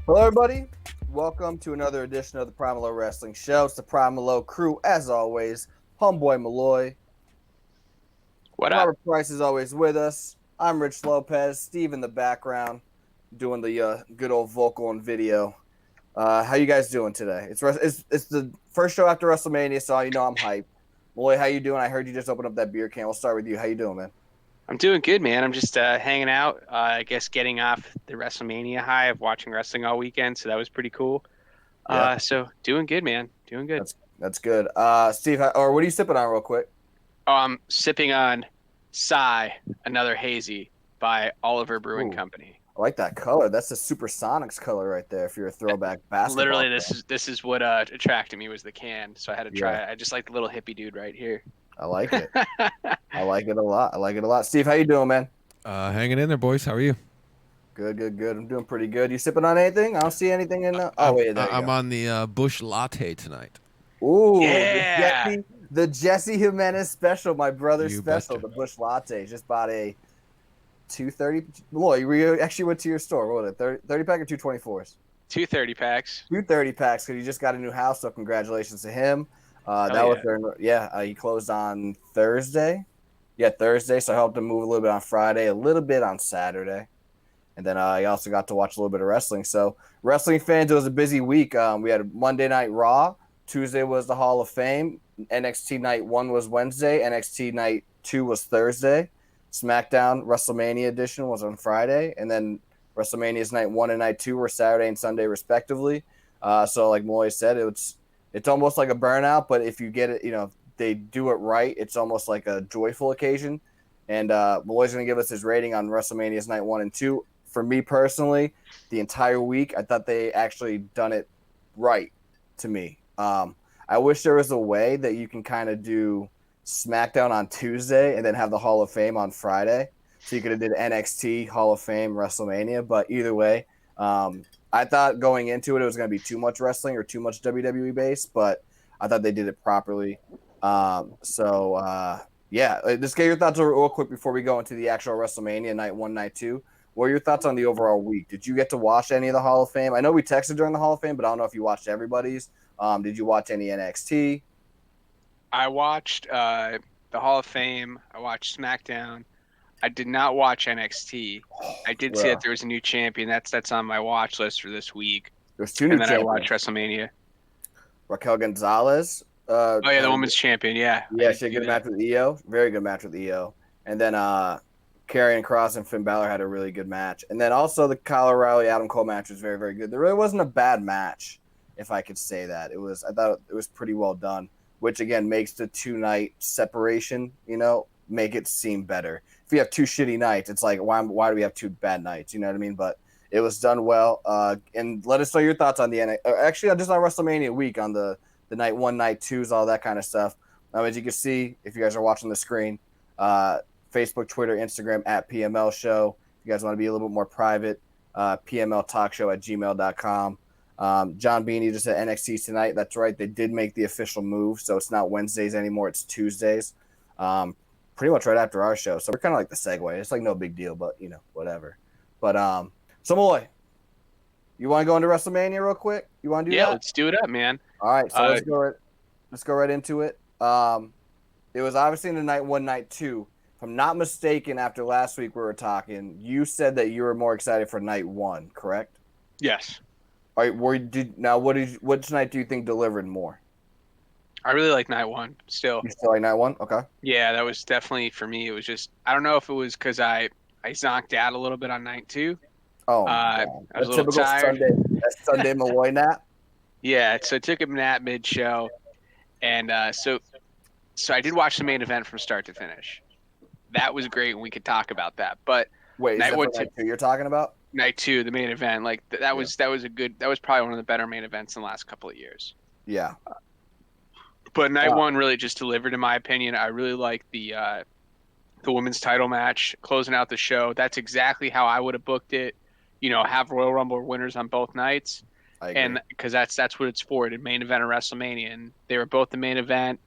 Hello, everybody. Welcome to another edition of the Primal Wrestling Show. It's the Primal crew, as always. Homeboy Malloy. What up? Robert Price is always with us. I'm Rich Lopez. Steve in the background, doing the good old vocal and video. How you guys doing today? It's the first show after WrestleMania, so you know I'm hyped. Malloy, how you doing? I heard you just opened up that beer can. We'll start with you. How you doing, man? I'm doing good, man. I'm just hanging out. I guess getting off the WrestleMania high of watching wrestling all weekend, so that was pretty cool. Yeah, So doing good, man. Doing good. that's good. Steve, or what are you sipping on, real quick? Oh, I'm sipping on Psy, another hazy by Oliver Brewing Ooh. Company. I like that color. That's the Supersonics color right there. If you're a throwback basketball Literally, this fan. is what attracted me was the can, so I had to try Yeah, it. I just like the little hippie dude right here. I like it. I like it a lot. I like it a lot. Steve, how you doing, man? Hanging in there, boys. How are you? Good, good, good. I'm doing pretty good. You sipping on anything? I don't see anything in the. Oh I'm wait, there you I'm go. on the Bush Latte tonight. Ooh, Yeah. The Jesse Jimenez special, my brother's You special, betcha. the Bush Latte. Just bought a 230. Boy, we actually went to your store. What was it? 30 pack or 224s? 230 packs. 230 packs because he just got a new house. So congratulations to him. Hell That was yeah. during. Yeah, he closed on Thursday. Yeah, Thursday. So I helped him move a little bit on Friday, a little bit on Saturday. And then I also got to watch a little bit of wrestling. So, wrestling fans, it was a busy week. We had Monday Night Raw. Tuesday was the Hall of Fame. NXT Night 1 was Wednesday. NXT Night 2 was Thursday. SmackDown WrestleMania edition was on Friday. And then WrestleMania's Night 1 and Night 2 were Saturday and Sunday, respectively. So, like Molly said, it's almost like a burnout, but if you get it, if they do it right, it's almost like a joyful occasion. And Malloy's going to give us his rating on WrestleMania's Night 1 and 2. For me personally, the entire week, I thought they actually done it right to me. I wish there was a way that you can kind of do SmackDown on Tuesday and then have the Hall of Fame on Friday. So you could have did NXT, Hall of Fame, WrestleMania. But either way, I thought going into it was going to be too much wrestling or too much WWE base, but I thought they did it properly. Yeah, just get your thoughts real quick before we go into the actual WrestleMania Night 1, Night 2. What are your thoughts on the overall week? Did you get to watch any of the Hall of Fame? I know we texted during the Hall of Fame, but I don't know if you watched everybody's. Did you watch any NXT? I watched the Hall of Fame. I watched SmackDown. I did not watch NXT. I did see Well, that there was a new champion. That's on my watch list for this week. there's two new And then I watched champions. WrestleMania. Raquel Gonzalez. Oh yeah, the Had a, women's champion. Yeah, I yeah, did she had a see good that. match with EO. Very good match with EO. And then Karrion Kross and Finn Balor had a really good match. And then also the Kyle O'Reilly Adam Cole match was very, very good. There really wasn't a bad match, if I could say that. I thought it was pretty well done, which again makes the 2 night separation, make it seem better. If you have two shitty nights, it's like why do we have two bad nights? You know what I mean? But it was done well. And let us know your thoughts on the actually just on WrestleMania week on the night 1, night 2s, all that kind of stuff. As you can see, if you guys are watching the screen, Facebook, Twitter, Instagram at PML Show. If you guys want to be a little bit more private, PML Talk Show at gmail.com. John Beanie just said NXT tonight. That's right. They did make the official move. So it's not Wednesdays anymore. It's Tuesdays. Pretty much right after our show. So we're kind of like the segue. It's like no big deal, but, whatever. But, so Malloy, you want to go into WrestleMania real quick? You want to do Yeah, that? let's do it up, man. All right. So let's go right into it. It was obviously in the Night 1, Night 2. If I'm not mistaken, after last week we were talking, you said that you were more excited for Night 1, correct? Yes, All right, which night do you think delivered more? I really like night one still. You still like Night 1? Okay. Yeah, that was definitely for me. It was just I don't know if it was because I zonked out a little bit on night two. Oh, my I God. was A a little typical tired. Sunday Malloy nap? Yeah, so I took a nap mid show, and so I did watch the main event from start to finish. That was great, and we could talk about that. But Wait, is night that one for to Night 2 you're talking about? night two, the main event, like that was probably one of the better main events in the last couple of years. Yeah. But night Wow. one really just delivered, in my opinion. I really liked the women's title match closing out the show. That's exactly how I would have booked it. Have Royal Rumble winners on both nights, I agree. and because that's what it's for, the main event of WrestleMania, and they were both the main event.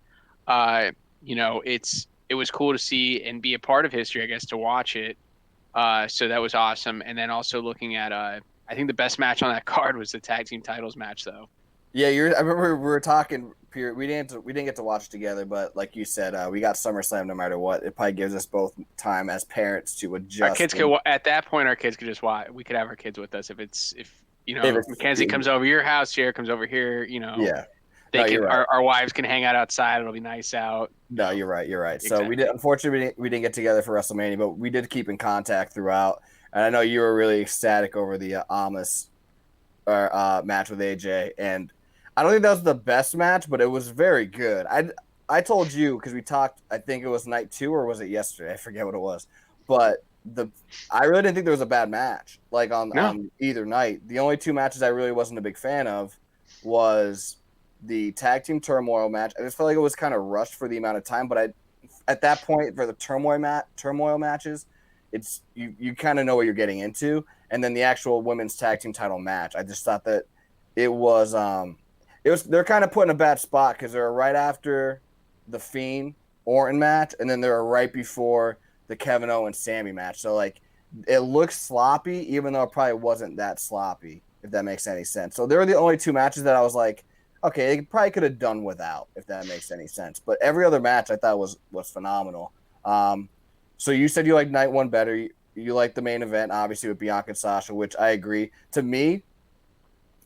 It was cool to see and be a part of history, I guess, to watch it. So that was awesome. And then also looking at I think the best match on that card was the tag team titles match, though. Yeah, I remember we were talking. We didn't get to watch together, but like you said, we got SummerSlam no matter what. It probably gives us both time as parents to Our adjust. kids could at that point. Our kids could just watch. We could have our kids with us if If it's, Mackenzie comes over your house, Jared comes over here. yeah. They No, can. you're right. Our wives can hang out outside. It'll be nice out. No, you're right. You're right. Exactly. So unfortunately, we didn't get together for WrestleMania, but we did keep in contact throughout. And I know you were really ecstatic over the Amos match with AJ, and I don't think that was the best match, but it was very good. I told you because we talked. I think it was night 2 or was it yesterday? I forget what it was, but I really didn't think there was a bad match like on either night. The only 2 matches I really wasn't a big fan of was the tag team turmoil match. I just felt like it was kind of rushed for the amount of time, but at that point for the turmoil matches, it's you kind of know what you're getting into, and then the actual women's tag team title match. I just thought that it was they're kind of put in a bad spot because they're right after the Fiend Orton match, and then they're right before the Kevin Owens Sammy match. So like it looks sloppy, even though it probably wasn't that sloppy, if that makes any sense. So they were the only 2 matches that I was like, okay, they probably could have done without, if that makes any sense. But every other match I thought was phenomenal. So you said you like night 1 better. You like the main event, obviously, with Bianca and Sasha, which I agree. To me,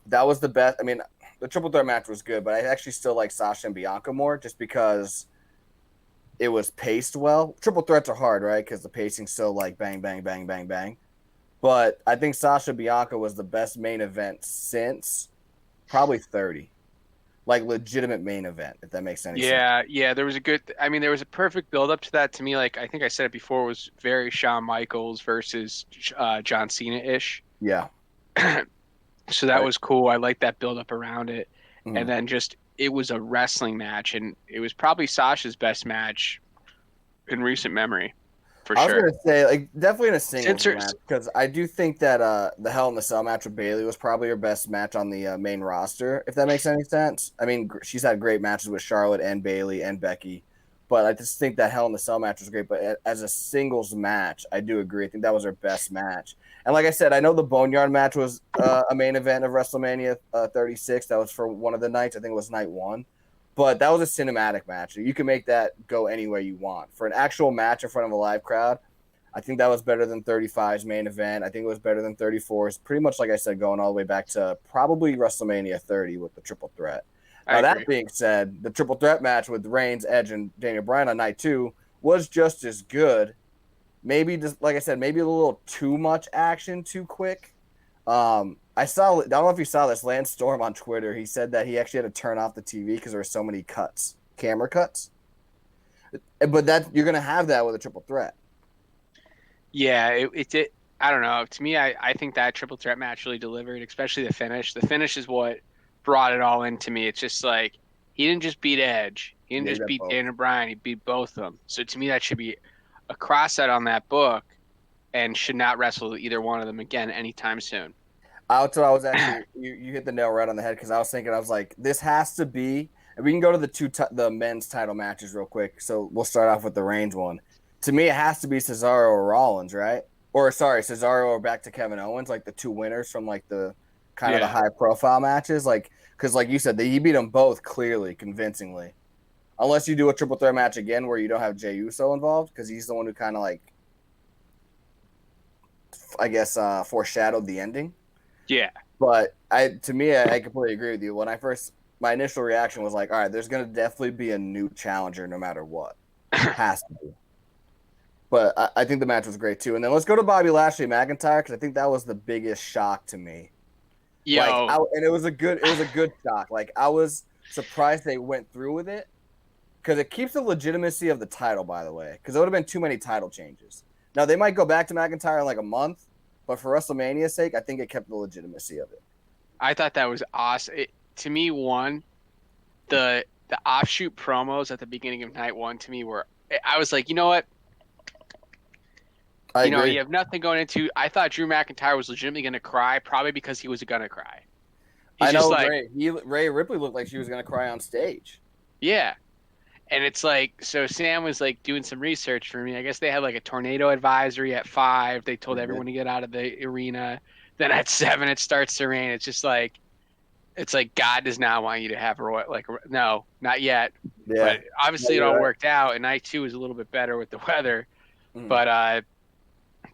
that was the best. I mean, the triple threat match was good, but I actually still like Sasha and Bianca more just because it was paced well. Triple threats are hard, right? Because the pacing's so like bang, bang, bang, bang, bang. But I think Sasha Bianca was the best main event since probably 30. Like legitimate main event, if that makes any sense. Yeah. There was there was a perfect build up to that. To me, like I think I said it before, was very Shawn Michaels versus John Cena ish. Yeah. So that was cool. I like that build up around it, and Mhm. then it was a wrestling match, and it was probably Sasha's best match in recent memory, for I was sure. gonna say, like, definitely in a singles Since her- match because I do think that the Hell in the Cell match with Bayley was probably her best match on the main roster, if that makes any sense. I mean, she's had great matches with Charlotte and Bayley and Becky, but I just think that Hell in the Cell match was great. But as a singles match, I do agree. I think that was her best match. And like I said, I know the Boneyard match was a main event of WrestleMania 36. That was for one of the nights. I think it was night 1. But that was a cinematic match. You can make that go any way you want. For an actual match in front of a live crowd, I think that was better than 35's main event. I think it was better than 34's. Pretty much, like I said, going all the way back to probably WrestleMania 30 with the triple threat. Now, that being said, the triple threat match with Reigns, Edge, and Daniel Bryan on night 2 was just as good. Maybe, just like I said, maybe a little too much action too quick. I don't know if you saw this. Lance Storm on Twitter, he said that he actually had to turn off the TV because there were so many camera cuts. But you're going to have that with a triple threat. Yeah, it. I don't know. To me, I think that triple threat match really delivered, especially the finish. The finish is what brought it all into me. It's just like he didn't just beat Edge. He didn't just beat Daniel Bryan. He beat both of them. So to me, that should be a cross out on that book, and should not wrestle either one of them again anytime soon. That's what I was actually. You hit the nail right on the head because I was thinking, I was like, this has to be. And we can go to the men's title matches real quick. So we'll start off with the Reigns one. To me, it has to be Cesaro or Rollins, right? Or sorry, Cesaro or back to Kevin Owens, like the 2 winners from like the kind of the high profile matches, like because like you said, he beat them both clearly, convincingly. Unless you do a triple threat match again where you don't have Jey Uso involved because he's the one who kind of like, I guess, foreshadowed the ending. Yeah. But to me, I completely agree with you. When my initial reaction was like, all right, there's going to definitely be a new challenger no matter what. Has to be. But I think the match was great too. And then let's go to Bobby Lashley McIntyre because I think that was the biggest shock to me. And it was a good shock. Like I was surprised they went through with it because it keeps the legitimacy of the title, by the way, because it would have been too many title changes. Now they might go back to McIntyre in like a month, but for WrestleMania's sake, I think it kept the legitimacy of it. I thought that was awesome. To me, the offshoot promos at the beginning of night 1 to me were. I was like, you know what? I agree. You have nothing going into. I thought Drew McIntyre was legitimately going to cry, probably because he was going to cry. I know Rhea Ripley looked like she was going to cry on stage. Yeah. And it's like, so Sam was like doing some research for me. I guess they had like a tornado advisory at 5. They told everyone to get out of the arena. Then at 7 it starts to rain. It's like God does not want you to have no, not yet. Yeah. But No, obviously it you're all right. worked out, and night 2 was a little bit better with the weather. Mhm. But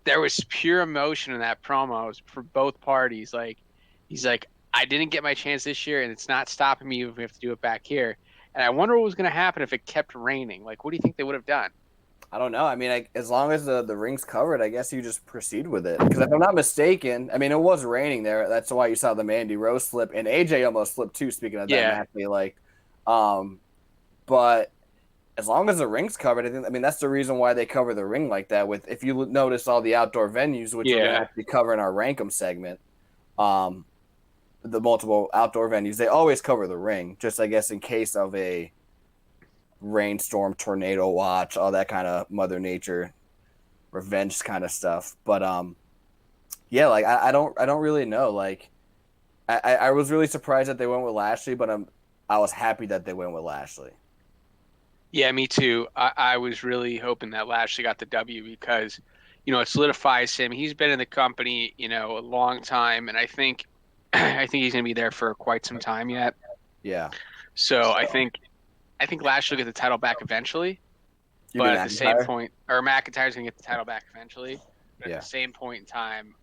there was pure emotion in that promo for both parties. Like he's like, I didn't get my chance this year, and it's not stopping me if we have to do it back here. And I wonder what was going to happen if it kept raining. Like, what do you think they would have done? I don't know. I mean, as long as the ring's covered, I guess you just proceed with it. Because if I'm not mistaken, I mean, it was raining there. That's why you saw the Mandy Rose slip, and AJ almost slipped too. Speaking of that Yeah, match, um, but as long as the ring's covered, I mean, that's the reason why they cover the ring like that. With if you notice all the outdoor venues, which we're gonna yeah, actually cover in our Rankum segment, um, the multiple outdoor venues, they always cover the ring, just I guess in case of a rainstorm, tornado watch, all that kind of Mother Nature revenge kind of stuff. But yeah, like I don't really know. Like I was really surprised that they went with Lashley, but I was happy that they went with Lashley. yeah. Me too. I was really hoping that Lashley got the W because, it solidifies him. He's been in the company, a long time, and I think, I think he's going to be there for quite some time yet. Yeah. So I think Lashley will get the title back eventually. You But mean at the same McIntyre? point, or McIntyre's gonna get the title back eventually. But at Yeah, the same point in time,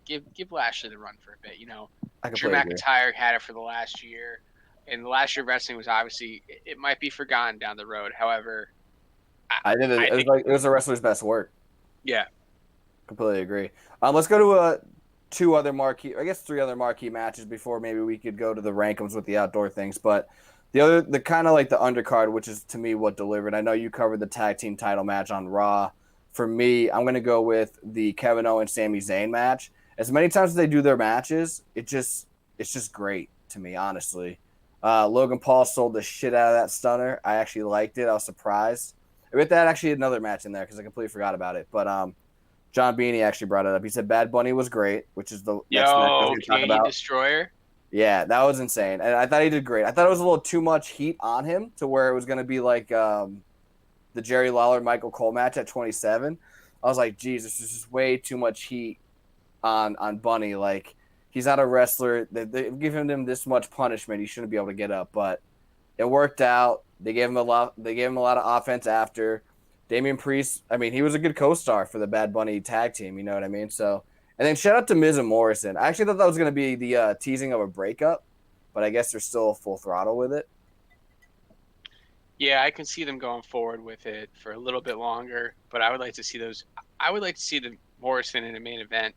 give Lashley the run for a bit. I Drew completely agree. McIntyre had it for the last year, and the last year of wrestling was obviously it might be forgotten down the road. However, I, I did it. I It was think like it was a wrestler's best work. yeah, Completely agree. Let's go to two other marquee, I guess three other marquee matches before maybe we could go to the rankums with the outdoor things. But the kind of like the undercard, which is to me what delivered. I know you covered the tag team title match on Raw. For me, I'm gonna go with the Kevin Owens Sami Zayn match. As many times as they do their matches, it's just great to me, honestly. Logan Paul sold the shit out of that stunner. I actually liked it. I was surprised. With that, actually another match in there because I completely forgot about it. But John Beanie actually brought it up. He said Bad Bunny was great, which is the next match I was yo, going to talk Canadian about. Destroyer. Yeah, that was insane, and I thought he did great. I thought it was a little too much heat on him to where it was going to be like the Jerry Lawler Michael Cole match at 27. I was like, Jesus, this is just way too much heat on Bunny. Like he's not a wrestler. They've given him this much punishment. He shouldn't be able to get up, but it worked out. They gave him a lot. They gave him a lot of offense after. Damian Priest, I mean, he was a good co-star for the Bad Bunny tag team. You know what I mean? So, and then shout out to Miz and Morrison. I actually thought that was going to be the teasing of a breakup, but I guess they're still full throttle with it. Yeah, I can see them going forward with it for a little bit longer, but I would like to see those. I would like to see the Morrison in a main event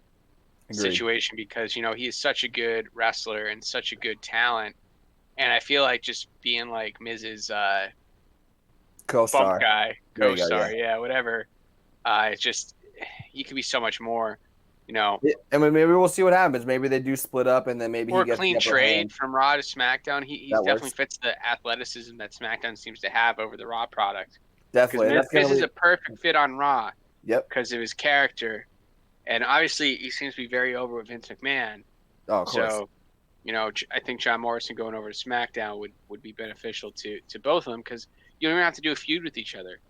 Agreed. situation because he is such a good wrestler and such a good talent, and I feel like just being like Miz's bump Co-star. guy, There you go. Yeah. co-star, yeah, whatever. It's just he could be so much more, Yeah, I mean, maybe we'll see what happens. Maybe they do split up, and then maybe or he a gets the clean upper trade hand. from Raw to SmackDown. He's That definitely works. fits the athleticism that SmackDown seems to have over the Raw product because Definitely, and Miz, that's gonna Miz is lead. a perfect fit on Raw Yep. because of his character, and obviously he seems to be very over with Vince McMahon. Oh, of course. So I think John Morrison going over to SmackDown would be beneficial to both of them because you don't even have to do a feud with each other.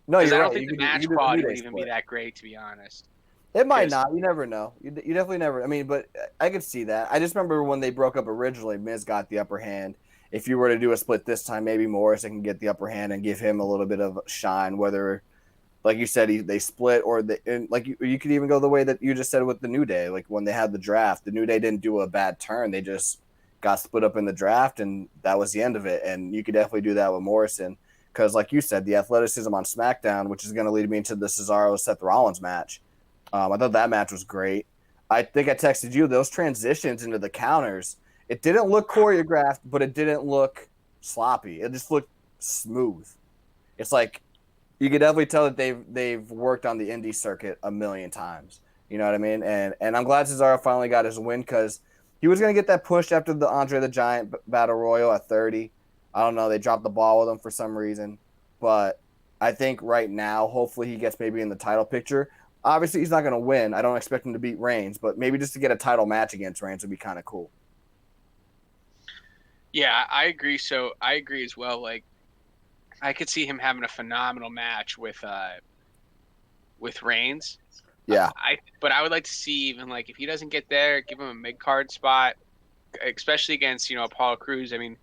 No, Because you're I don't right. think the You match could do the New quality Day would even be split. that great, to be honest. It might Because not. You never know. You definitely never. I mean, but I could see that. I just remember when they broke up originally, Miz got the upper hand. If you were to do a split this time, maybe Morrison can get the upper hand and give him a little bit of shine. Whether, like you said, they split or like you could even go the way that you just said with the New Day. Like when they had the draft, the New Day didn't do a bad turn. They just got split up in the draft, and that was the end of it. And you could definitely do that with Morrison because, like you said, the athleticism on SmackDown, which is going to lead me into the Cesaro Seth Rollins match. I thought that match was great. I think I texted you those transitions into the counters. It didn't look choreographed, but it didn't look sloppy. It just looked smooth. It's like you could definitely tell that they've worked on the indie circuit a million times. You know what I mean? And I'm glad Cesaro finally got his win because he was going to get that push after the Andre the Giant battle royal at 30. I don't know. They dropped the ball with him for some reason, but I think right now, hopefully, he gets maybe in the title picture. Obviously, he's not going to win. I don't expect him to beat Reigns, but maybe just to get a title match against Reigns would be kind of cool. yeah, I agree. So I agree as well. Like I could see him having a phenomenal match with Reigns. Yeah. But I would like to see even like if he doesn't get there, give him a mid card spot, especially against Apollo Crews. I mean,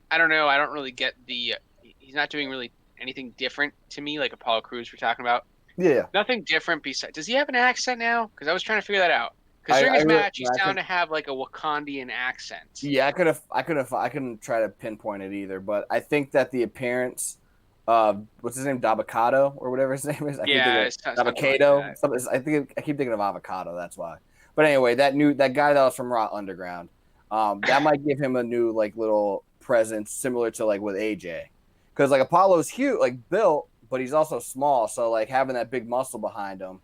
I don't know. I don't really get the. He's not doing really anything different to me, like Apollo Crews we're talking about. Yeah. Nothing different besides. Does he have an accent now? Because I was trying to figure that out. Because I, during I his really, match, he sounded to have like a Wakandian accent. yeah, I couldn't try to pinpoint it either, but I think that the appearance what's his name, Dabocado or whatever his name is. I keep Yeah, thinking it's something like Avocado. that. I keep thinking of avocado. That's why. But anyway, that guy that was from Raw Underground, that might give him a new like little presence, similar to like with AJ, because like Apollo's huge, like built, but he's also small. So like having that big muscle behind him,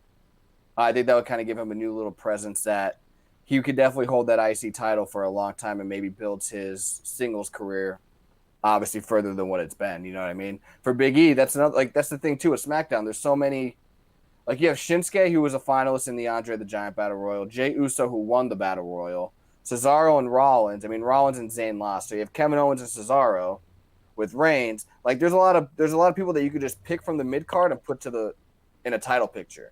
I think that would kind of give him a new little presence that he could definitely hold that IC title for a long time and maybe builds his singles career obviously further than what it's been. You know what I mean? For Big E, that's the thing too with SmackDown. There's so many. Like you have Shinsuke, who was a finalist in the Andre the Giant Battle Royal, Jey Uso, who won the Battle Royal, Cesaro and Rollins. I mean, Rollins and Zayn lost. So you have Kevin Owens and Cesaro with Reigns. Like there's a lot of people that you could just pick from the mid card and put in a title picture.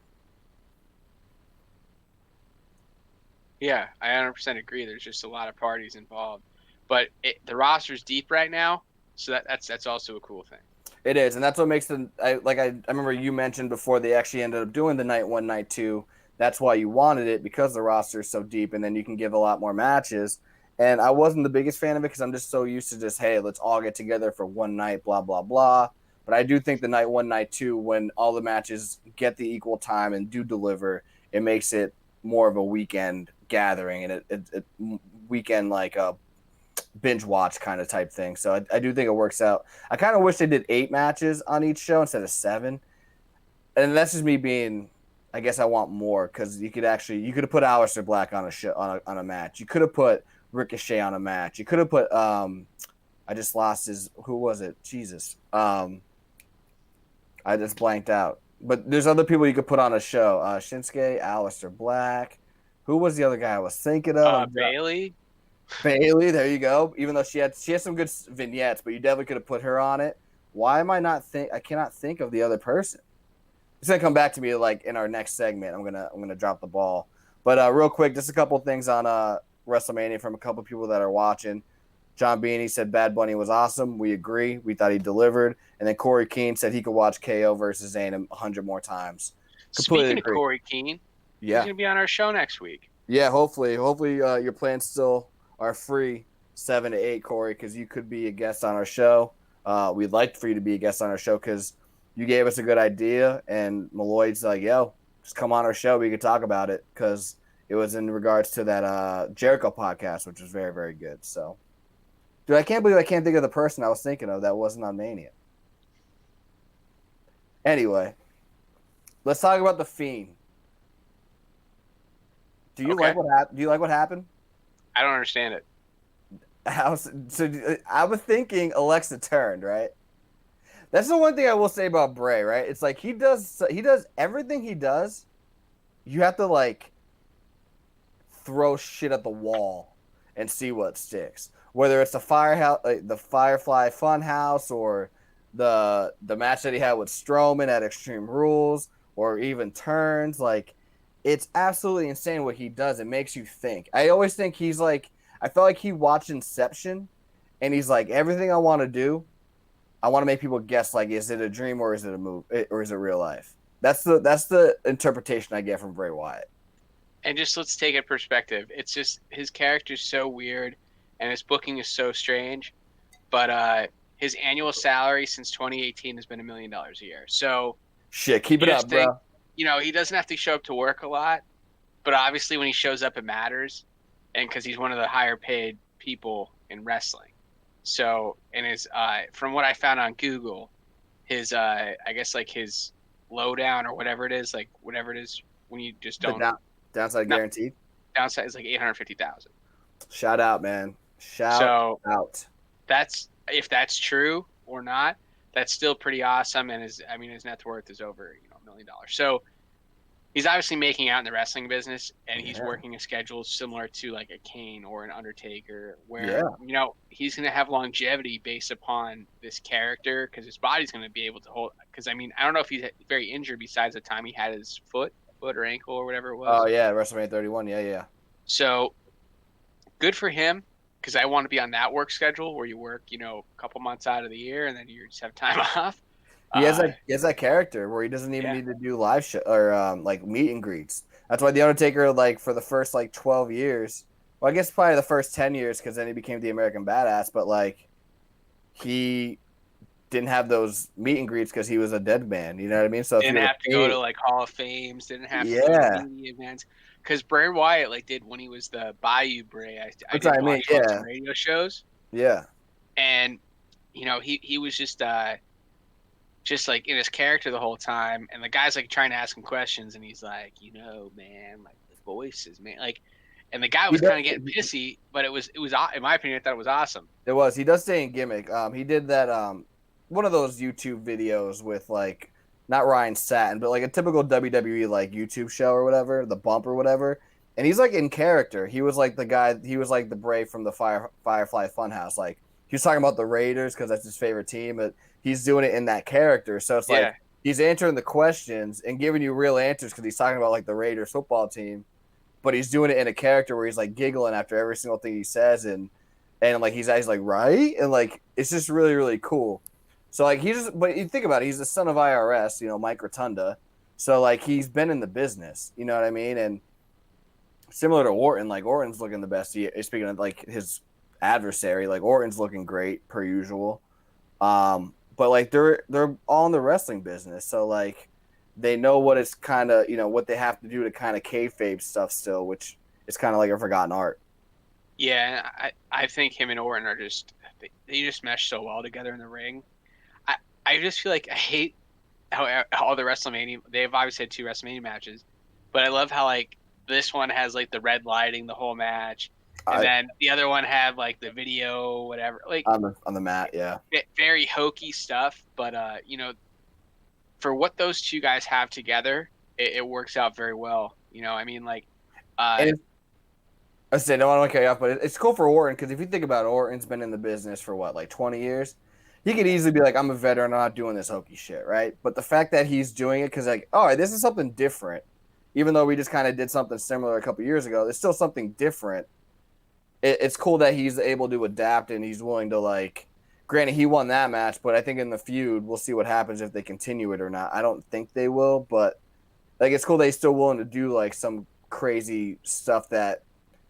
Yeah, I 100% agree. There's just a lot of parties involved, but the roster's deep right now, so that's also a cool thing. It is, and that's what makes I remember you mentioned before they actually ended up doing the night 1, night 2. That's why you wanted it, because the roster is so deep, and then you can give a lot more matches. And I wasn't the biggest fan of it because I'm just so used to just, hey, let's all get together for one night, blah blah blah. But I do think the night 1, night 2, when all the matches get the equal time and do deliver, it makes it more of a weekend gathering, and it weekend like a binge watch kind of type thing. So I do think it works out. I kind of wish they did 8 matches on each show instead of 7. And that's just me being, I guess I want more, because you could have put Aleister Black on a show on a match. You could have put Ricochet on a match. You could have put I just lost his, who was it? Jesus. I just blanked out. But there's other people you could put on a show. Shinsuke, Aleister Black. Who was the other guy I was thinking of? Bailey. Bailey, there you go. Even though she has some good vignettes, but you definitely could have put her on it. Why am I I cannot think of the other person. It's gonna come back to me like in our next segment. I'm gonna drop the ball. But real quick, just a couple things on WrestleMania from a couple people that are watching. John Beanie said Bad Bunny was awesome. We agree. We thought he delivered. And then Corey Keane said he could watch KO versus Zayn 100 more times. Completely Speaking agree. of Corey Keane, Yeah. he's gonna be on our show next week. Yeah, hopefully your plans still are free 7 to 8, Corey, because you could be a guest on our show. We'd like for you to be a guest on our show because you gave us a good idea, and Malloy's like, yo, just come on our show. We could talk about it, because it was in regards to that Jericho podcast, which was very, very good. So, dude, I can't believe I can't think of the person I was thinking of that wasn't on Mania. Anyway, let's talk about The Fiend. Do you like what happened? I don't understand it. I was thinking Alexa turned, right? That's the one thing I will say about Bray, right? It's like he does everything he does. You have to like throw shit at the wall and see what sticks. Whether it's the Firehouse, like the Firefly Funhouse, or the match that he had with Strowman at Extreme Rules, or even turns, like it's absolutely insane what he does. It makes you think. I always think he's like, I felt like he watched Inception, and he's like, everything I want to do, I want to make people guess, like, is it a dream or is it a movie or is it real life? That's the interpretation I get from Bray Wyatt. And just let's take a perspective. It's just his character's so weird, and his booking is so strange. But his annual salary since 2018 has been $1 million a year. So shit, keep it up, bro. He doesn't have to show up to work a lot, but obviously when he shows up, it matters, and because he's one of the higher paid people in wrestling. So, and his from what I found on Google, his I guess like his lowdown or whatever it is when you just don't downside guaranteed. Downside is like 850,000. Shout out, man. Shout out. That's, if that's true or not, that's still pretty awesome. And his net worth is over $1 million. So he's obviously making out in the wrestling business, and he's Yeah. working a schedule similar to like a Kane or an Undertaker, Yeah. where he's going to have longevity based upon this character because his body's going to be able to hold. Because I mean, I don't know if he's very injured besides the time he had his foot or ankle or whatever it was. Oh yeah, WrestleMania 31. Yeah, yeah. So good for him. Because I want to be on that work schedule where you work, a couple months out of the year and then you just have time off. He has that character where he doesn't even Yeah. need to do live show or like meet and greets. That's why the Undertaker, like for the first like 12 years, well, I guess probably the first 10 years, because then he became the American Badass. But like he didn't have those meet and greets because he was a dead man. You know what I mean? So if Didn't you have to go to like Hall of Fames. Didn't have to go to yeah, media events. Because Bray Wyatt like did when he was the Bayou Bray. I that's did what I mean. watch him on Yeah, some radio shows, yeah, and he was just like in his character the whole time, and the guy's like trying to ask him questions, and he's like, man, like the voices, man, like, and the guy he was does. kind of getting pissy, but it was in my opinion, I thought it was awesome. It was. He does stay in gimmick. He did that. One of those YouTube videos with like not Ryan Satin, but like a typical WWE like YouTube show or whatever, the bump or whatever. And he's like in character. He was like the guy. He was like the Brave from the Firefly Funhouse. Like he was talking about the Raiders because that's his favorite team, but he's doing it in that character. So it's Yeah, like he's answering the questions and giving you real answers because he's talking about like the Raiders football team, but he's doing it in a character where he's like giggling after every single thing he says and like he's like right, and like it's just really really cool. So like but you think about it, he's the son of IRS, Mike Rotunda. So like he's been in the business, you know what I mean? And similar to Orton, like Orton's looking the best. Speaking of like his adversary, like Orton's looking great per usual. But like they're all in the wrestling business, so like they know what it's kind of what they have to do to kind of kayfabe stuff still, which is kind of like a forgotten art. yeah, I think him and Orton are just they just mesh so well together in the ring. I just feel like I hate how all the WrestleMania they've obviously had 2 WrestleMania matches, but I love how like this one has like the red lighting the whole match, and I then the other one had like the video whatever, like on the mat, yeah. very hokey stuff, but for what those two guys have together, it works out very well. I mean, like, And I said, no, I don't want to cut you off, but it's cool for Orton because if you think about it, Orton's been in the business for what, like 20 years? He could easily be like, I'm a veteran, I'm not doing this hokey shit, right? But the fact that he's doing it because, like, all right, this is something different. Even though we just kind of did something similar a couple years ago, there's still something different. It's cool that he's able to adapt and he's willing to, like, granted, he won that match, but I think in the feud, we'll see what happens if they continue it or not. I don't think they will, but, like, it's cool that he's still willing to do, like, some crazy stuff that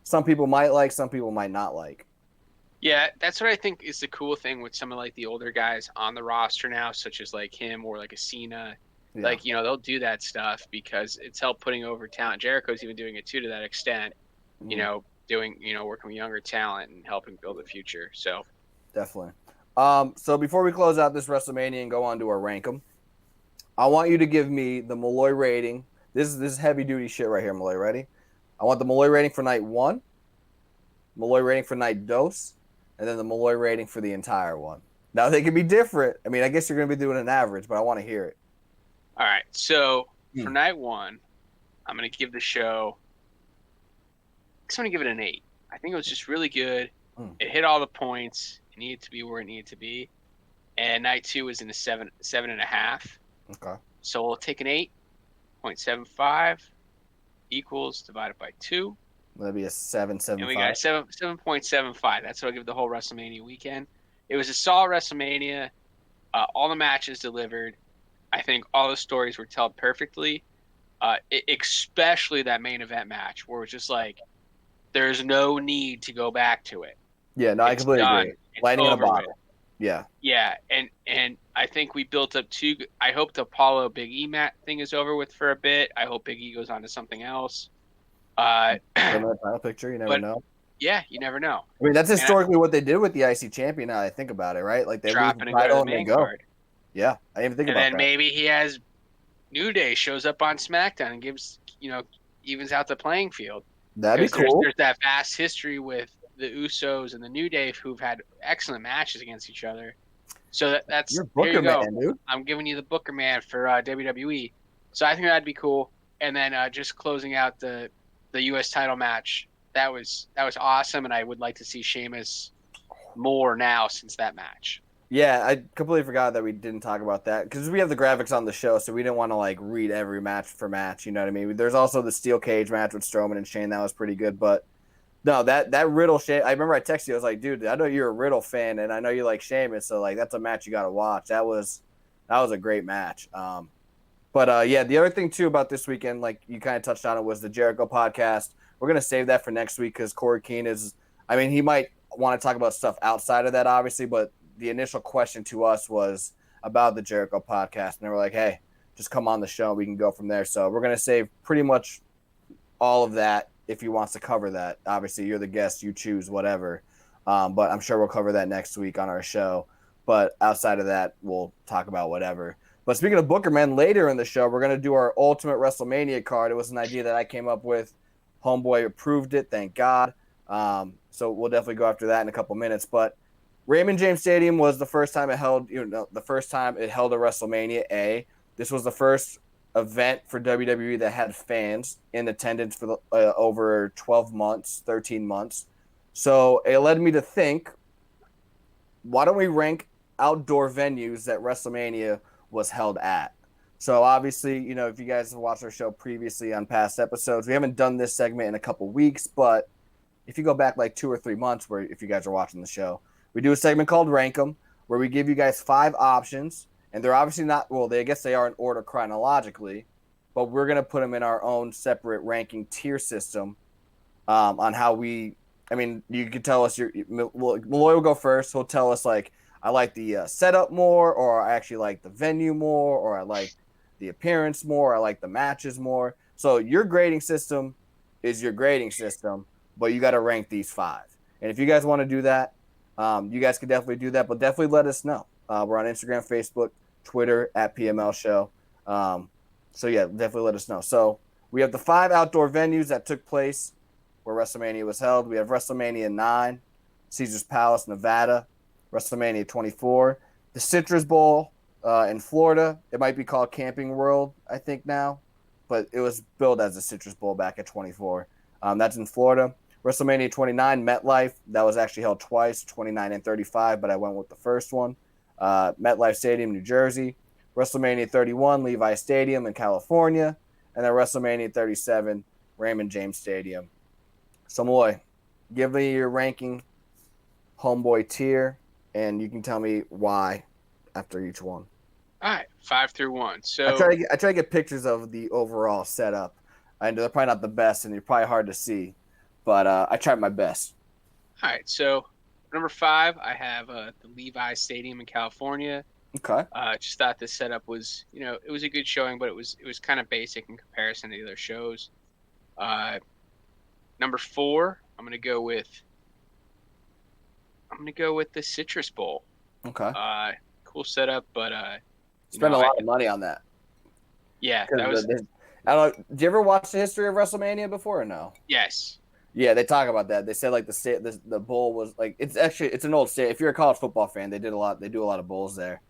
some people might like, some people might not like. yeah, that's what I think is the cool thing with some of like the older guys on the roster now, such as like him or like a Cena. Yeah. Like, they'll do that stuff because it's helped putting over talent. Jericho's even doing it too to that extent, doing, working with younger talent and helping build the future. So Definitely. So before we close out this WrestleMania and go on to our rank 'em, I want you to give me the Malloy rating. This is heavy duty shit right here, Malloy. Ready? I want the Malloy rating for night 1, Malloy rating for night dos, and then the Malloy rating for the entire one. Now they can be different. I mean, I guess you're gonna be doing an average, but I want to hear it. all right, so for night 1, I'm gonna give the show. I'm gonna give it an 8. I think it was just really good. It hit all the points. It needed to be where it needed to be. And night 2 was in a 7.5. Okay. So we'll take an 8.75 equals divided by 2. That'd be a 7.75. And we got 7.75. That's what I'll give the whole WrestleMania weekend. It was a solid WrestleMania. All the matches delivered. I think all the stories were told perfectly. Especially that main event match where it was just like, there's no need to go back to it. Yeah, no, I completely agree. Lightning in a bottle. With. Yeah. Yeah, and I think we built up two. I hope the Apollo Big E thing is over with for a bit. I hope Big E goes on to something else. Title picture, you never know. Yeah, you never know. I mean, that's historically what they did with the IC champion. Now I think about it, right? Like they lose the title and they go. Card. Yeah, I didn't even think about that. And then maybe he has New Day shows up on SmackDown and gives evens out the playing field. That'd be cool. There's that vast history with the Usos and the New Day who've had excellent matches against each other. So that's You're Booker here you go. Man, dude. I'm giving you the Booker Man for WWE. So I think that'd be cool. And then just closing out the U.S. title match. That was awesome, and I would like to see Sheamus more now since that match. Yeah, I completely forgot that we didn't talk about that because we have the graphics on the show, so we didn't want to like read every match for match. You know what I mean? There's also the steel cage match with Strowman and Shane. That was pretty good, but no, that Riddle Shane. I remember I texted you. I was like, dude, I know you're a Riddle fan, and I know you like Sheamus, so like that's a match you got to watch. That was a great match. But yeah, the other thing too about this weekend, like you kind of touched on it, was the Jericho podcast. We're gonna save that for next week because Corey Keane is. I mean, he might want to talk about stuff outside of that, obviously, but the initial question to us was about the Jericho podcast, and they were like, "Hey, just come on the show. We can go from there." So we're gonna save pretty much all of that if he wants to cover that. Obviously, you're the guest, you choose whatever. But I'm sure we'll cover that next week on our show. But outside of that, we'll talk about whatever. But speaking of Booker, man, later in the show, we're going to do our Ultimate WrestleMania card. It was an idea that I came up with. Homeboy approved it, thank God. So we'll definitely go after that in a couple minutes. But Raymond James Stadium was the first time it held, the first time it held a WrestleMania. This was the first event for WWE that had fans in attendance for over 12 months, 13 months. So it led me to think, why don't we rank outdoor venues that WrestleMania was held at? So obviously, if you guys have watched our show previously on past episodes, we haven't done this segment in a couple weeks, but if you go back like 2 or 3 months, where if you guys are watching the show, we do a segment called Rank 'em, where we give you guys 5 options, and they're obviously not, well, I guess they are in order chronologically, but we're going to put them in our own separate ranking tier system on how we, I mean, you can tell us, Malloy will go first. He'll tell us, like, I like the setup more, or I actually like the venue more, or I like the appearance more, or I like the matches more. So your grading system is your grading system, but you got to rank these 5. And if you guys want to do that, you guys can definitely do that, but definitely let us know. We're on Instagram, Facebook, Twitter at PML Show. So yeah, definitely let us know. So we have the 5 outdoor venues that took place where WrestleMania was held. We have WrestleMania 9, Caesar's Palace, Nevada. WrestleMania 24, the Citrus Bowl in Florida. It might be called Camping World, I think now, but it was billed as the Citrus Bowl back at 24. That's in Florida. WrestleMania 29, MetLife. That was actually held twice, 29 and 35, but I went with the first one. MetLife Stadium, New Jersey. WrestleMania 31, Levi Stadium in California. And then WrestleMania 37, Raymond James Stadium. So, Moy, give me your ranking homeboy tier, and you can tell me why after each one. All right, 5 through 1. So I try to get pictures of the overall setup. I know they're probably not the best, and they're probably hard to see, but I tried my best. All right, so number 5, I have the Levi Stadium in California. Okay. Just thought the setup was, it was a good showing, but it was kind of basic in comparison to the other shows. Number 4, I'm gonna go with the Citrus Bowl. Okay. Cool setup, but spend a lot of money on that. Yeah, that was. I don't know. Did you ever watch the history of WrestleMania before or no? Yes. Yeah, they talk about that. They said like the bowl was like it's an old state. If you're a college football fan, they do a lot of bowls there.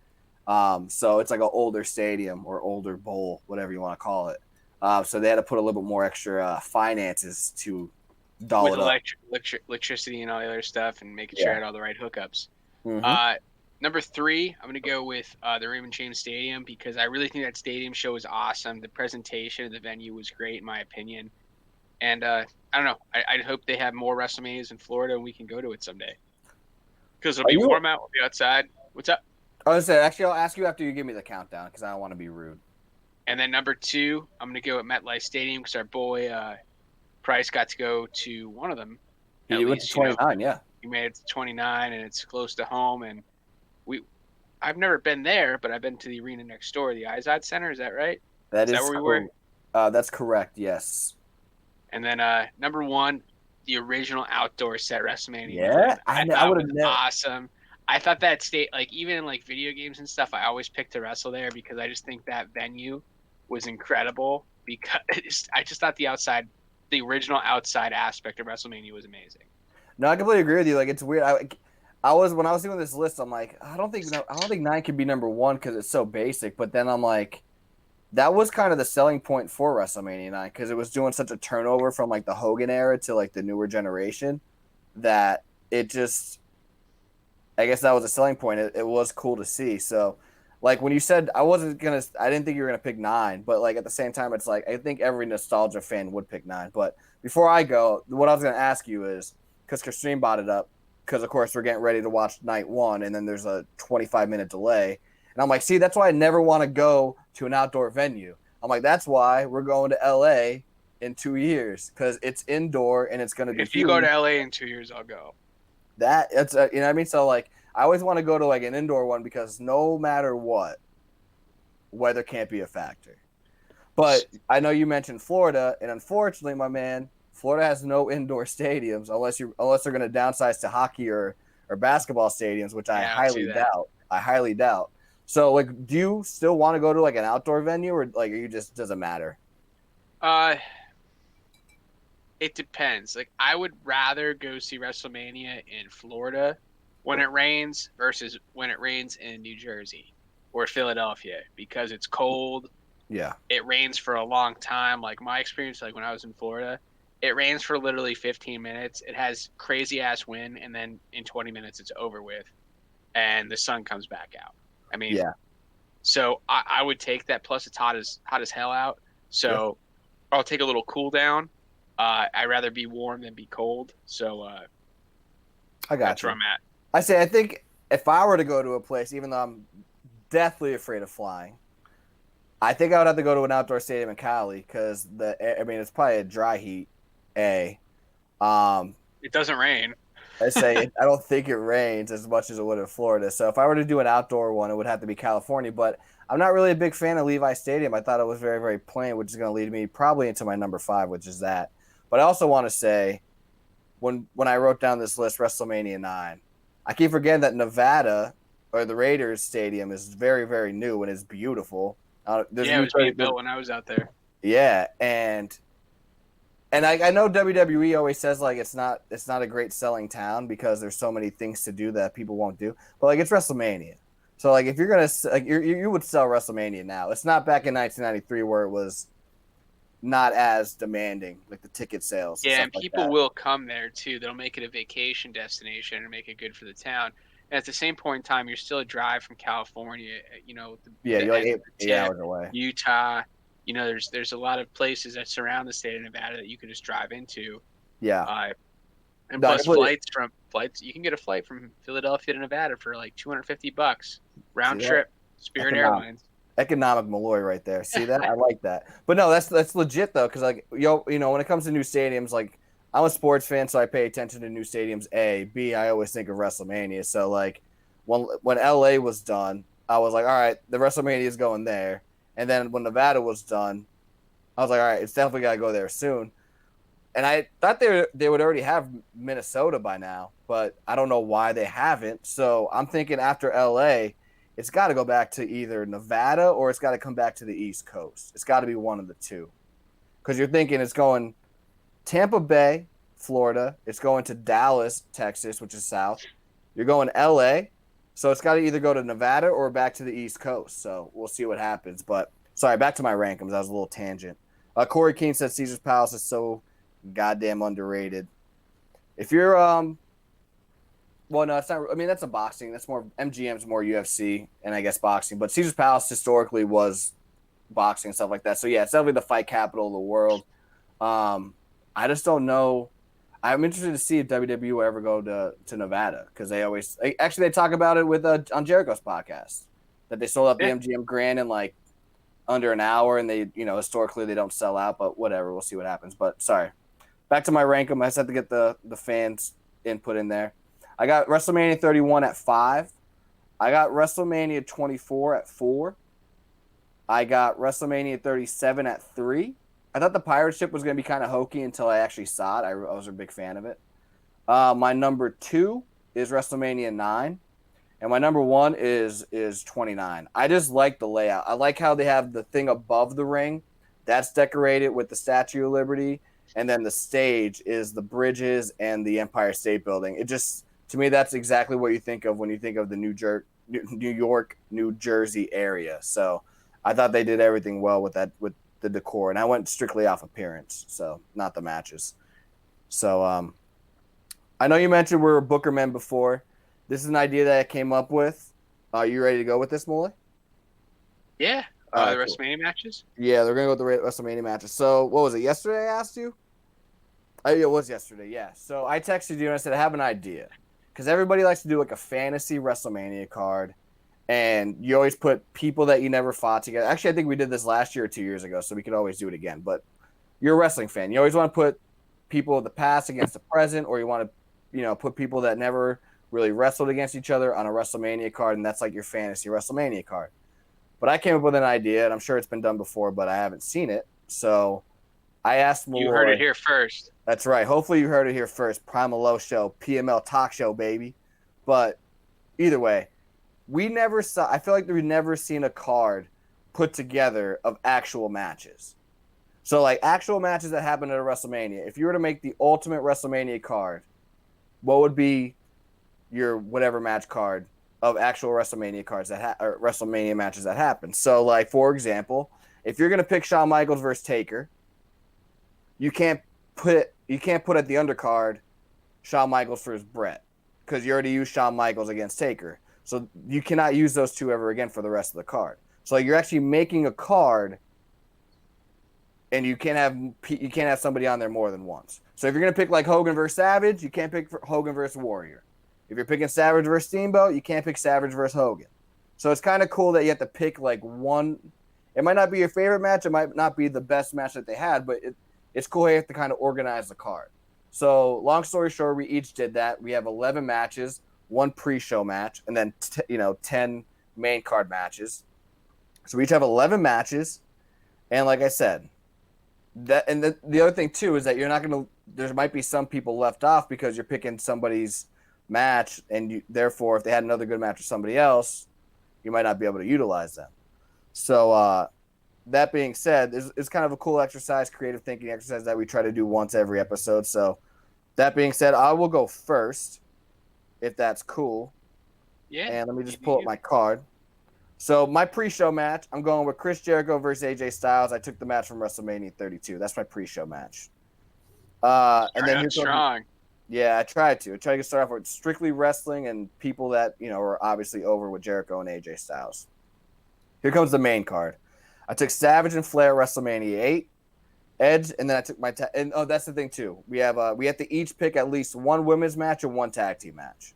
So it's like an older stadium or older bowl, whatever you want to call it. So they had to put a little bit more extra finances to doll it up. Electricity and all the other stuff, and making sure I had all the right hookups. Mm-hmm. Number 3, I'm going to go with the Raymond James Stadium because I really think that stadium show was awesome. The presentation of the venue was great, in my opinion. And I don't know. I hope they have more WrestleManias in Florida and we can go to it someday. Because it'll be warm out. We'll be outside. What's up? I was saying, actually, I'll ask you after you give me the countdown because I don't want to be rude. And then number 2, I'm going to go with MetLife Stadium because our boy Price got to go to one of them. He went to 29, yeah. He made it to 29, and it's close to home. And I've never been there, but I've been to the arena next door, the Izod Center. Is that right? Is that where we were? That's correct, yes. And then number 1, the original outdoor set WrestleMania. Yeah, I would have never. Awesome. I thought that state, like even in like video games and stuff, I always picked to wrestle there because I just think that venue was incredible. Because I just thought the original outside aspect of WrestleMania was amazing. No, I completely agree with you. Like it's weird. When I was doing this list, I'm like, I don't think 9 could be number 1 because it's so basic. But then I'm like, that was kind of the selling point for WrestleMania 9 because it was doing such a turnover from like the Hogan era to like the newer generation that it just, I guess that was a selling point. It was cool to see. So, like when you said I didn't think you were gonna pick 9, but like at the same time, it's like I think every nostalgia fan would pick 9. But before I go, what I was gonna ask you is because Christine brought it up, because of course we're getting ready to watch night 1, and then there's a 25-minute delay, and I'm like, see, that's why I never want to go to an outdoor venue. I'm like, that's why we're going to LA in 2 years because it's indoor and it's gonna be. If you go to LA in 2 years, I'll go. It's you know what I mean. So like, I always want to go to like an indoor one because no matter what, weather can't be a factor. But I know you mentioned Florida, and unfortunately, my man, Florida has no indoor stadiums unless they're going to downsize to hockey or basketball stadiums, which I highly doubt. I highly doubt. So like, do you still want to go to like an outdoor venue, or like, are you just doesn't matter? It depends. Like, I would rather go see WrestleMania in Florida when it rains versus when it rains in New Jersey or Philadelphia because it's cold. Yeah. It rains for a long time. Like my experience, like when I was in Florida, it rains for literally 15 minutes. It has crazy ass wind, and then in 20 minutes it's over with, and the sun comes back out. I mean, Yeah. So I would take that. Plus, it's hot as hell out. So I'll take a little cool down. I'd rather be warm than be cold. So I got that's you. where I'm at. I think if I were to go to a place, even though I'm deathly afraid of flying, I think I would have to go to an outdoor stadium in Cali because it's probably a dry heat. It doesn't rain. I don't think it rains as much as it would in Florida. So if I were to do an outdoor one, it would have to be California. But I'm not really a big fan of Levi Stadium. I thought it was very, very plain, which is going to lead me probably into my number 5, which is that. But I also want to say, when I wrote down this list, WrestleMania 9, I keep forgetting that Nevada or the Raiders Stadium is very, very new and is beautiful. It was being built when I was out there. Yeah, and I know WWE always says like it's not a great selling town because there's so many things to do that people won't do. But like it's WrestleMania, so like if you're gonna like you would sell WrestleMania now. It's not back in 1993 where it was not as demanding, like the ticket sales. Yeah, and people will come there too. They'll make it a vacation destination and make it good for the town. And at the same point in time, you're still a drive from California. You're like 8 hours away. Utah. There's a lot of places that surround the state of Nevada that you can just drive into. Yeah. And plus flights, you can get a flight from Philadelphia to Nevada for like $250 round trip. Spirit Airlines. Economic Malloy right there. See that? I like that. But no, that's legit though, because like when it comes to new stadiums, like I'm a sports fan, so I pay attention to new stadiums. A, B, I always think of WrestleMania. So like when LA was done, I was like, all right, the WrestleMania is going there. And then when Nevada was done, I was like, all right, it's definitely got to go there soon. And I thought they would already have Minnesota by now, but I don't know why they haven't. So I'm thinking after LA, it's got to go back to either Nevada or it's got to come back to the East Coast. It's got to be one of the two. Because you're thinking it's going Tampa Bay, Florida. It's going to Dallas, Texas, which is south. You're going LA. So it's got to either go to Nevada or back to the East Coast. So we'll see what happens. But sorry, back to my rankings. That was a little tangent. Corey Keane said Caesar's Palace is so goddamn underrated. If you're well, no, it's not. I mean, that's a boxing. That's more MGM's more UFC and I guess boxing. But Caesar's Palace historically was boxing and stuff like that. So yeah, it's definitely the fight capital of the world. I just don't know. I'm interested to see if WWE will ever go to Nevada because they talk about it with on Jericho's podcast that they sold out the MGM Grand in like under an hour, and they historically they don't sell out, but whatever, we'll see what happens. But sorry, back to my rank 'em. I just had to get the fans input in there. I got WrestleMania 31 at 5. I got WrestleMania 24 at 4. I got WrestleMania 37 at 3. I thought the pirate ship was going to be kind of hokey until I actually saw it. I was a big fan of it. My number 2 is WrestleMania 9. And my number 1 is 29. I just like the layout. I like how they have the thing above the ring. That's decorated with the Statue of Liberty. And then the stage is the bridges and the Empire State Building. It just, to me, that's exactly what you think of when you think of the New York, New Jersey area. So I thought they did everything well with the decor, and I went strictly off appearance, so not the matches. So I know you mentioned we were Booker men before. This is an idea that I came up with. Are you ready to go with this, Molly? Yeah. All The right, cool. WrestleMania matches? Yeah, they're going to go with the WrestleMania matches. So what was it, yesterday I asked you? It was yesterday, yeah. So I texted you and I said, I have an idea. Because everybody likes to do like a fantasy WrestleMania card. And you always put people that you never fought together. Actually, I think we did this last year or 2 years ago, so we could always do it again. But you're a wrestling fan. You always want to put people of the past against the present, or you want to, put people that never really wrestled against each other on a WrestleMania card, and that's like your fantasy WrestleMania card. But I came up with an idea, and I'm sure it's been done before, but I haven't seen it. So I asked Malloy. You heard it here first. That's right. Hopefully you heard it here first. Primal Low Show, PML Talk Show, baby. But either way, I feel like we've never seen a card put together of actual matches. So like actual matches that happen at a WrestleMania. If you were to make the ultimate WrestleMania card, what would be your whatever match card of actual WrestleMania cards or WrestleMania matches that happen? So like for example, if you're gonna pick Shawn Michaels versus Taker, you can't put at the undercard Shawn Michaels versus Bret because you already used Shawn Michaels against Taker. So you cannot use those two ever again for the rest of the card. So you're actually making a card, and you can't have somebody on there more than once. So if you're gonna pick like Hogan versus Savage, you can't pick Hogan versus Warrior. If you're picking Savage versus Steamboat, you can't pick Savage versus Hogan. So it's kind of cool that you have to pick like one. It might not be your favorite match. It might not be the best match that they had, but it's cool how you have to kind of organize the card. So long story short, we each did that. We have 11 matches. One pre-show match, and then 10 main card matches. So we each have 11 matches, and like I said, the other thing too is that you're not gonna. There might be some people left off because you're picking somebody's match, and therefore, if they had another good match with somebody else, you might not be able to utilize them. So that being said, it's kind of a cool exercise, creative thinking exercise that we try to do once every episode. So that being said, I will go first, if that's cool. Yeah. And let me just pull up my card. So my pre-show match, I'm going with Chris Jericho versus AJ Styles. I took the match from WrestleMania 32. That's my pre-show match. And then strong. Yeah, I tried to get started off with strictly wrestling and people that are obviously over with Jericho and AJ Styles. Here comes the main card. I took Savage and Flair WrestleMania 8. Edge, and then I took and that's the thing too. We have to each pick at least one women's match and one tag team match,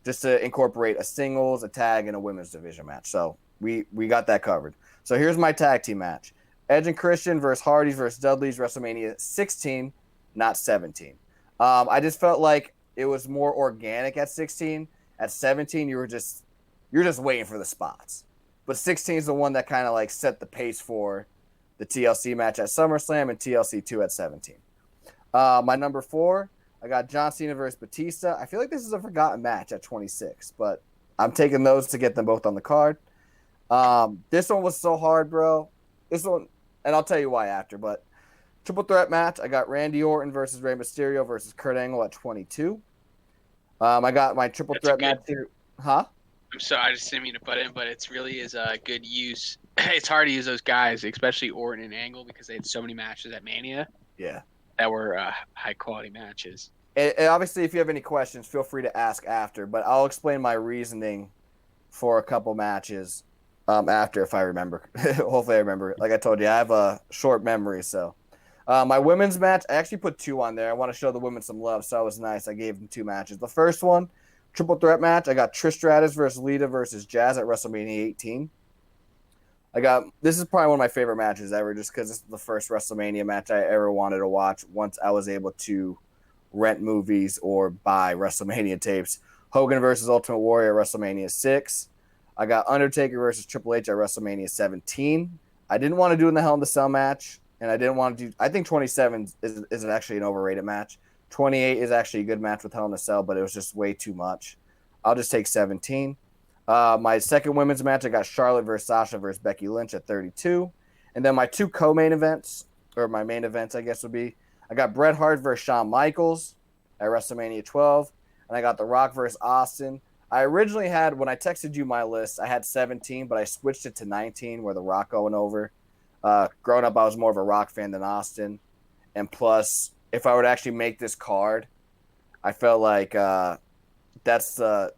just to incorporate a singles, a tag, and a women's division match. So we got that covered. So here's my tag team match: Edge and Christian versus Hardys versus Dudleys, WrestleMania 16, not 17. I just felt like it was more organic at 16. At 17, you're just waiting for the spots, but 16 is the one that kind of like set the pace for the TLC match at SummerSlam and TLC 2 at 17. My number 4, I got John Cena versus Batista. I feel like this is a forgotten match at 26, but I'm taking those to get them both on the card. This one was so hard, bro. This one, and I'll tell you why after, but triple threat match, I got Randy Orton versus Rey Mysterio versus Kurt Angle at 22. I got my triple threat match here. Huh? I'm sorry, I just didn't mean to butt in, but it really is a good use. It's hard to use those guys, especially Orton and Angle, because they had so many matches at Mania. Yeah. That were high-quality matches. And obviously, if you have any questions, feel free to ask after, but I'll explain my reasoning for a couple matches after if I remember. Hopefully I remember. Like I told you, I have a short memory, so. My women's match, I actually put 2 on there. I want to show the women some love, so it was nice. I gave them 2 matches. The first one, triple threat match, I got Trish Stratus versus Lita versus Jazz at WrestleMania 18. This is probably one of my favorite matches ever, just because this is the first WrestleMania match I ever wanted to watch once I was able to rent movies or buy WrestleMania tapes. Hogan versus Ultimate Warrior at WrestleMania 6. I got Undertaker versus Triple H at WrestleMania 17. I didn't want to do in the Hell in the Cell match, and I didn't want to do. I think 27 is actually an overrated match. 28 is actually a good match with Hell in a Cell, but it was just way too much. I'll just take 17. My second women's match, I got Charlotte versus Sasha versus Becky Lynch at 32. And then my 2 co-main events, or my main events, I guess would be, I got Bret Hart versus Shawn Michaels at WrestleMania 12. And I got The Rock versus Austin I originally had, when I texted you my list, I had 17, but I switched it to 19 where The Rock going over. Growing up, I was more of a Rock fan than Austin. And plus, if I were to actually make this card, I felt like that's the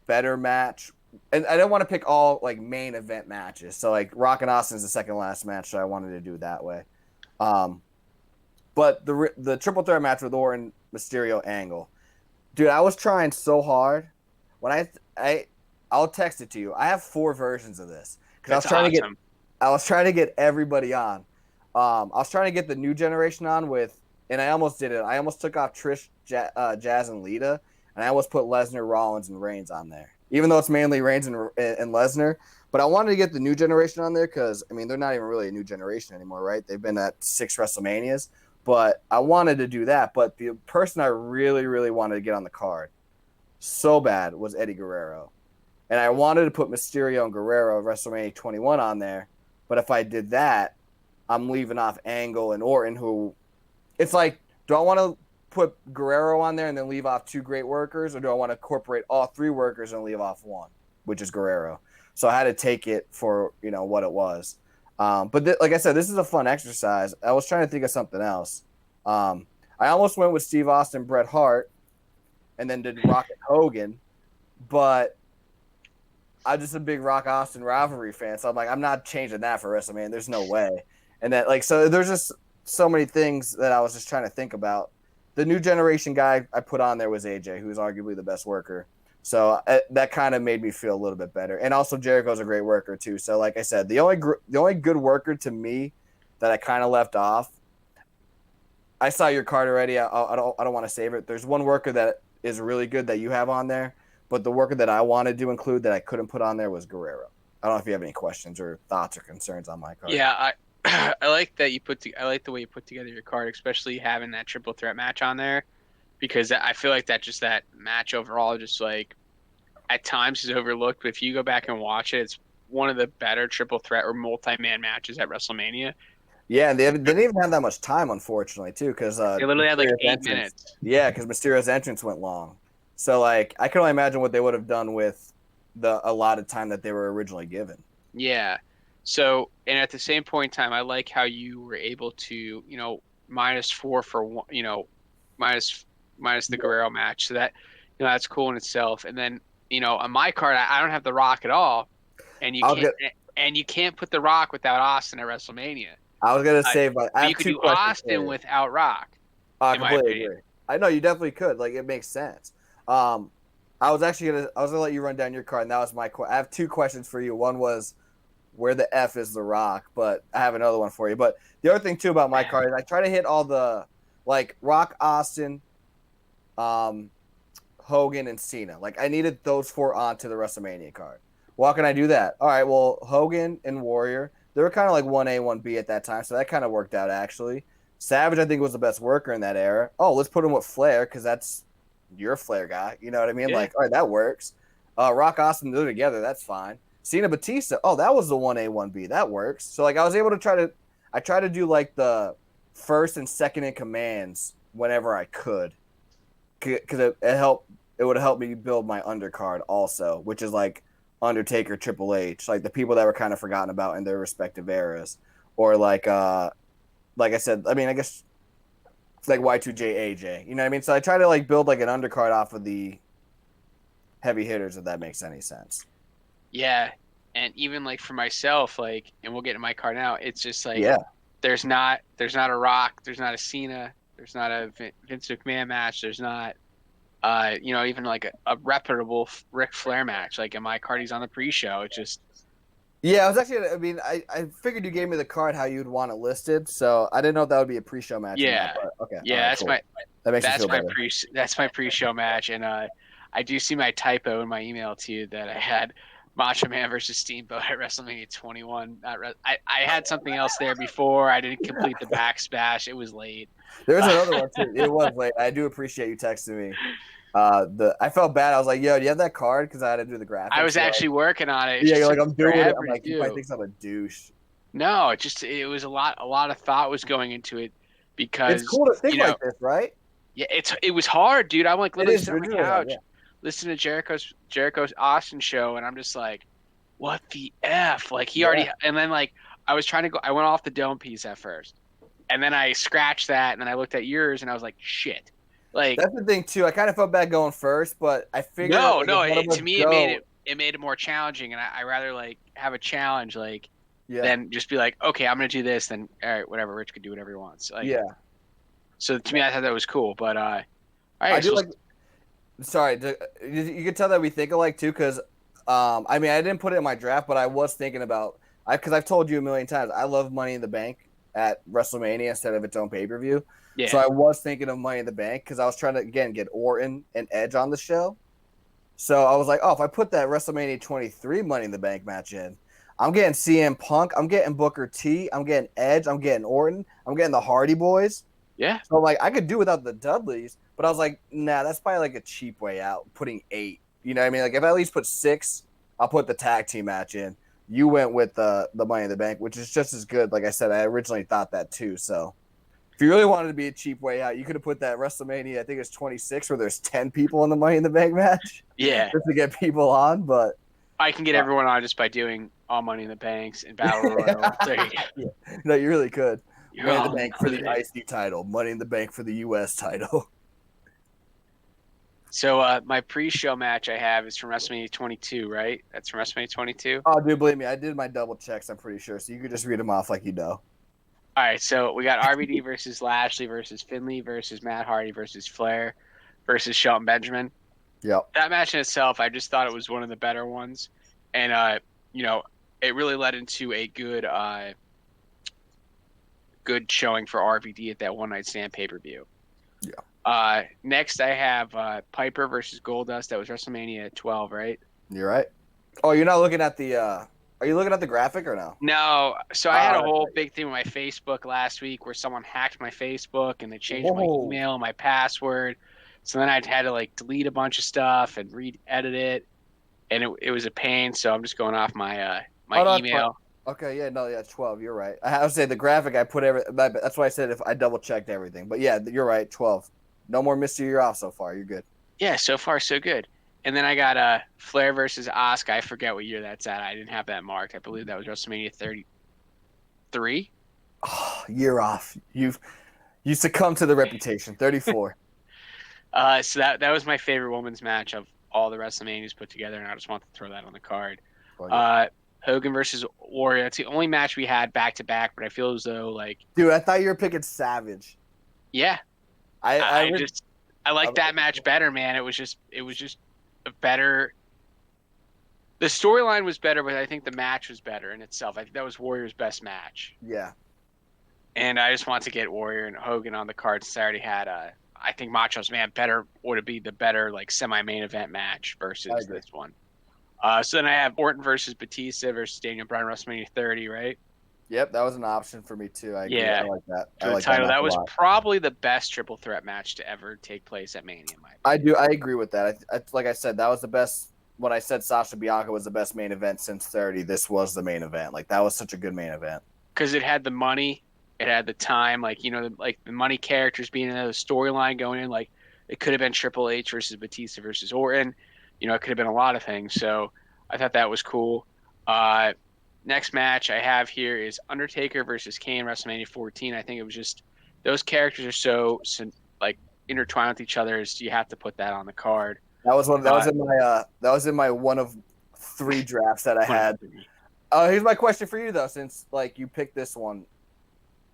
better match. And I don't want to pick all like main event matches. So like Rock and Austin is the second last match, so I wanted to do it that way. But the triple threat match with Orton, Mysterio, Angle, dude, I was trying so hard. When I'll text it to you. I have 4 versions of this because I was trying to get everybody on. I was trying to get the new generation on with, and I almost did it. I almost took off Trish, Jazz, and Lita, and I almost put Lesnar, Rollins, and Reigns on there. Even though it's mainly Reigns and Lesnar, but I wanted to get the new generation on there because I mean they're not even really a new generation anymore, right? They've been at 6 WrestleManias, but I wanted to do that. But the person I really, really wanted to get on the card so bad was Eddie Guerrero, and I wanted to put Mysterio and Guerrero WrestleMania 21 on there. But if I did that, I'm leaving off Angle and Orton, who it's like, do I want to put Guerrero on there and then leave off 2 great workers, or do I want to incorporate all 3 workers and leave off 1, which is Guerrero? So I had to take it for what it was. But like I said, this is a fun exercise. I was trying to think of something else. I almost went with Steve Austin, Bret Hart, and then did Rock and Hogan, but I'm just a big Rock Austin rivalry fan, so I'm like, I'm not changing that for WrestleMania. There's no way. And that so there's just so many things that I was just trying to think about. The new generation guy I put on there was AJ, who's arguably the best worker. So that kind of made me feel a little bit better. And also Jericho's a great worker too. So like I said, the only good worker to me that I kind of left off. I saw your card already. I don't want to save it. There's one worker that is really good that you have on there, but the worker that I wanted to include that I couldn't put on there was Guerrero. I don't know if you have any questions or thoughts or concerns on my card. Yeah, I like that I like the way you put together your card, especially having that triple threat match on there, because I feel like that match overall just like at times is overlooked. But if you go back and watch it, it's one of the better triple threat or multi-man matches at WrestleMania. Yeah, and they didn't even have that much time, unfortunately, too, because they literally had like 8 minutes. Yeah, because Mysterio's entrance went long. So like I can only imagine what they would have done with the allotted time that they were originally given. Yeah. So, and at the same point in time, I like how you were able to, -4 for one, minus the Guerrero match. So that, that's cool in itself. And then, on my card, I don't have The Rock at all, and you can't put The Rock without Austin at WrestleMania. I was gonna say, but I have you could do Austin without Rock. I completely agree. I know you definitely could. Like it makes sense. I was gonna let you run down your card, and that was my question. I have 2 questions for you. One was, where the F is The Rock? But I have another one for you. But the other thing too about my card is I try to hit all the like Rock, Austin, Hogan, and Cena. Like I needed those 4 onto the WrestleMania card. Well, how can I do that? All right, well, Hogan and Warrior, they were kind of like 1A, 1B at that time, so that kind of worked out actually. Savage, I think, was the best worker in that era. Oh, let's put him with Flair because that's your Flair guy. You know what I mean? Yeah. Like, all right, that works. Rock, Austin, they're together. That's fine. Cena, Batista. Oh, that was the 1A, 1B. That works. So, like, I was able to try to do, like, the first and second in commands whenever I could. Because it would help me build my undercard also, which is, like, Undertaker, Triple H. Like, the people that were kind of forgotten about in their respective eras. Or, like I said, I mean, I guess it's like Y2J, AJ. You know what I mean? So I try to, like, build, like, an undercard off of the heavy hitters, if that makes any sense. Yeah, and even like for myself, like, and we'll get to my card now. It's just like, there's not a Rock, there's not a Cena, there's not a Vince McMahon match, there's not, even like a reputable Ric Flair match. Like in my card, he's on the pre-show. It's just. Yeah, I was actually. I mean, I figured you gave me the card how you'd want it listed, so I didn't know if that would be a pre-show match. Yeah. Or not, but okay. Yeah, right, cool. That makes me feel better. That's my pre-show match, and I do see my typo in my email to you that I had Macho Man versus Steamboat at WrestleMania 21. I had something else there before. I didn't complete the backsplash. It was late. There's another one too. It was late. I do appreciate you texting me. I felt bad. I was like, "Yo, do you have that card?" Because I had to do the graphics. I was actually working on it. Yeah, you're like, I'm doing it. I'm like, you might think I'm a douche. No, it was a lot of thought was going into it because it's cool to think like this, right? Yeah, it was hard, dude. I'm like literally sitting on the couch. listening to Jericho's Austin show, and I'm just like, what the F? Like he Yeah. already, and then like I was trying to go, I went off the dome piece at first, and then I scratched that, and then I looked at yours, and I was like, shit. Like That's the thing too. I kind of felt bad going first, but I figured no, like if no, one of us to me go, it made it more challenging, and I rather like have a challenge like yeah, than just be like, okay, I'm gonna do this, then all right, whatever, Rich could do whatever he wants. Like yeah. so to me, I thought that was cool, but all I right, do so like. Sorry, you can tell that we think alike too, because I mean, I didn't put it in my draft, but I was thinking about because I've told you a million times I love Money in the Bank at WrestleMania instead of its own pay per view. So yeah, I was thinking of Money in the Bank because I was trying to again get Orton and Edge on the show. So I was like, oh, if I put that WrestleMania 23 Money in the Bank match in, I'm getting CM Punk, I'm getting Booker T, I'm getting Edge, I'm getting Orton, I'm getting the Hardy Boys. yeah, So like I could do without the Dudleys, but I was like, nah, that's probably like a cheap way out. Putting 8, you know what I mean? Like if I at least put 6, I'll put the tag team match in. You went with the Money in the Bank, which is just as good. Like I said, I originally thought that too. So if you really wanted to be a cheap way out, you could have put that WrestleMania. I think it's 26, where there's 10 people in the Money in the Bank match yeah. just to get people on. But I can get everyone on just by doing all Money in the Banks and Battle Royal. There you go. yeah. No, you really could. You're Money in the all Bank for the included. IC title. Money in the Bank for the US title. So my pre-show match I have is from WrestleMania 22, right? That's from WrestleMania 22. Oh, dude, believe me, I did my double checks. I'm pretty sure, so you could just read them off like you know. All right, so we got RVD versus Lashley versus Finley versus Matt Hardy versus Flair versus Shelton Benjamin. Yep. That match in itself, I just thought it was one of the better ones, and you know, it really led into a good showing for RVD at that one night stand pay per view. Next I have Piper versus Goldust. That was WrestleMania 12, right? You're right. Oh, you're not looking at the. Are you looking at the graphic or no? No, so I had a That's whole right. big thing with my Facebook last week where someone hacked my Facebook and they changed my Whoa. email and my password. So then I had to like delete a bunch of stuff and re-edit it, and it was a pain. So I'm just going off my Oh, no, that's fine. email. Okay, yeah, no, yeah, it's 12. You're right. I would say the graphic. I put That's why I said if I double checked everything. But yeah, you're right. 12. No more mystery. You're off so far. You're good. Yeah, so far so good. And then I got Flair versus Asuka. I forget what year that's at. I didn't have that marked. I believe that was WrestleMania 33. Oh, you're off. You succumb to the reputation. 34. So that was my favorite women's match of all the WrestleManias put together, and I just want to throw that on the card. Oh, yeah. Hogan versus Warrior. That's the only match we had back to back, but I feel as though like Dude, I thought you were picking Savage. yeah, I I like that match better, man. It was just a better. The storyline was better, but I think the match was better in itself. I think that was Warrior's best match, yeah. and I just want to get Warrior and Hogan on the card since I already had I think Macho's Man better would it be the better like semi-main event match versus this one. So then I have Orton versus Batista versus Daniel Bryan WrestleMania 30, right? Yep, that was an option for me too. I agree. Yeah. I like that. For I the like title. that match That a was lot. probably the best triple threat match to ever take place at Mania, in my opinion. I do. I agree with that. Like I said, that was the best. When I said Sasha Bianca was the best main event since 30, this was the main event. Like that was such a good main event. Because it had the money, it had the time, like like the money characters being in the storyline going in. Like it could have been Triple H versus Batista versus Orton. It could have been a lot of things. So I thought that was cool. Next match I have here is Undertaker versus Kane WrestleMania 14. I think it was just those characters are so like intertwined with each other. You have to put that on the card. That was one. That was in my one of 3 drafts that I had. Here's my question for you though, since like you picked this one.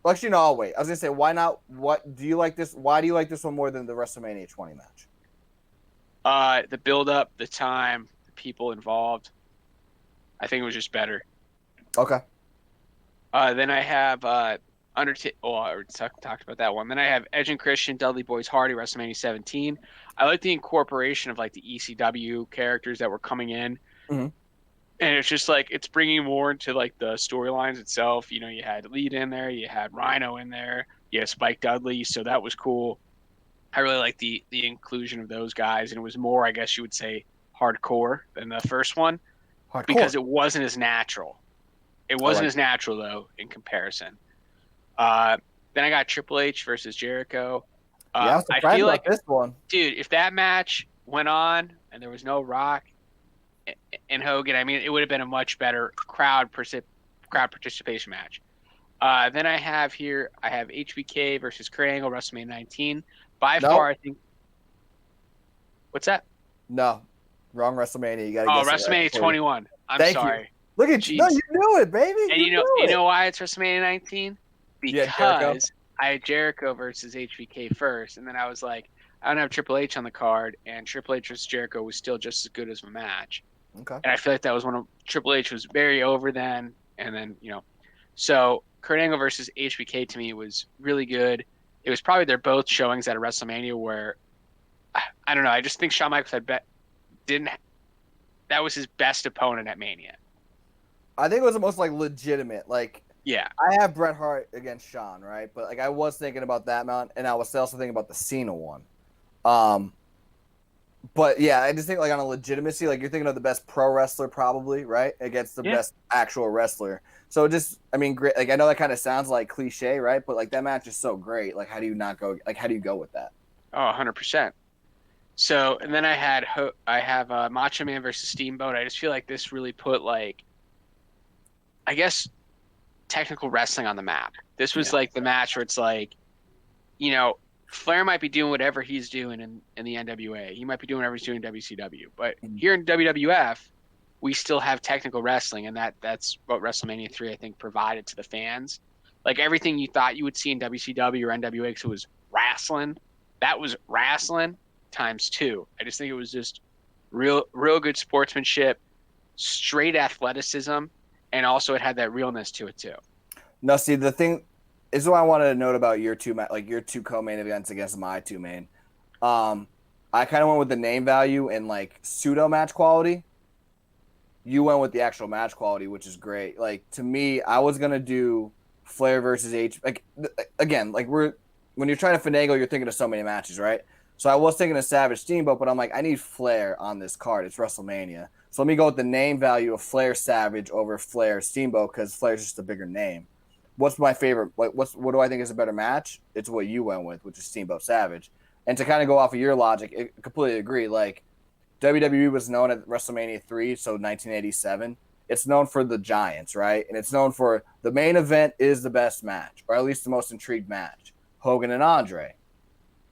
Well, actually, no. I'll wait. I was gonna say, why not? What do you like this? Why do you like this one more than the WrestleMania 20 match? The build up, the time, the people involved. I think it was just better. Okay. Then I have Undertaker. Oh, I already talked about that one. Then I have Edge and Christian, Dudley Boys Hardy, WrestleMania 17. I like the incorporation of like the ECW characters that were coming in, mm-hmm. and it's just like it's bringing more into like the storylines itself. You had Lead in there, you had Rhino in there, you had Spike Dudley, so that was cool. I really like the inclusion of those guys, and it was more, I guess you would say, hardcore than the first one because it wasn't as natural. It wasn't as natural though in comparison. Then I got Triple H versus Jericho. Yeah, I was surprised about this one, dude. If that match went on and there was no Rock and Hogan, I mean, it would have been a much better crowd participation match. Then I have HBK versus Kurt Angle, WrestleMania 19. By No, far, I think. What's that? no, wrong WrestleMania. You got to Oh, guess it right WrestMania before you. 21. I'm Thank you. sorry. Look at you. No, Jeez. you knew it, baby. And You knew you it. know why it's WrestleMania 19? Yeah, Jericho. Because I had Jericho versus HBK first, and then I was like, I don't have Triple H on the card, and Triple H versus Jericho was still just as good as a match. Okay. And I feel like that was Triple H was very over then, and then so Kurt Angle versus HBK to me was really good. It was probably their both showings at a WrestleMania where I don't know. I just think Shawn Michaels didn't. That was his best opponent at Mania. I think it was the most like legitimate. Like Yeah. I have Bret Hart against Shawn, right? But like I was thinking about that one, and I was also thinking about the Cena one. But yeah, I just think like on a legitimacy, like you're thinking of the best pro wrestler probably, right? Against the best actual wrestler. So just, I mean, great. Like I know that kind of sounds like cliche, right? But like that match is so great. Like how do you not go? Like how do you go with that? Oh, 100%. So, and then I have Macho Man versus Steamboat. I just feel like this really put like, I guess, technical wrestling on the map. This was like the match where it's like, Flair might be doing whatever he's doing in the NWA. He might be doing whatever he's doing in WCW. But here in WWF, we still have technical wrestling, and that's what WrestleMania 3, I think, provided to the fans. Like everything you thought you would see in WCW or NWA, because it was wrestling, that was wrestling times two. I just think it was just real good sportsmanship, straight athleticism, and also it had that realness to it too. No, see the thing is what I wanted to note about your two co-main events against my two main. I kind of went with the name value and like pseudo match quality. You went with the actual match quality, which is great. Like to me, I was gonna do Flair versus H. Like again, like when you're trying to finagle, you're thinking of so many matches, right? So I was thinking of Savage Steamboat, but I'm like, I need Flair on this card. It's WrestleMania, so let me go with the name value of Flair Savage over Flair Steamboat because Flair's just a bigger name. What's my favorite? Like, what do I think is a better match? It's what you went with, which is Steamboat Savage. And to kind of go off of your logic, I completely agree. Like WWE was known at WrestleMania 3, so 1987. It's known for the Giants, right? And it's known for the main event is the best match, or at least the most intrigued match, Hogan and Andre.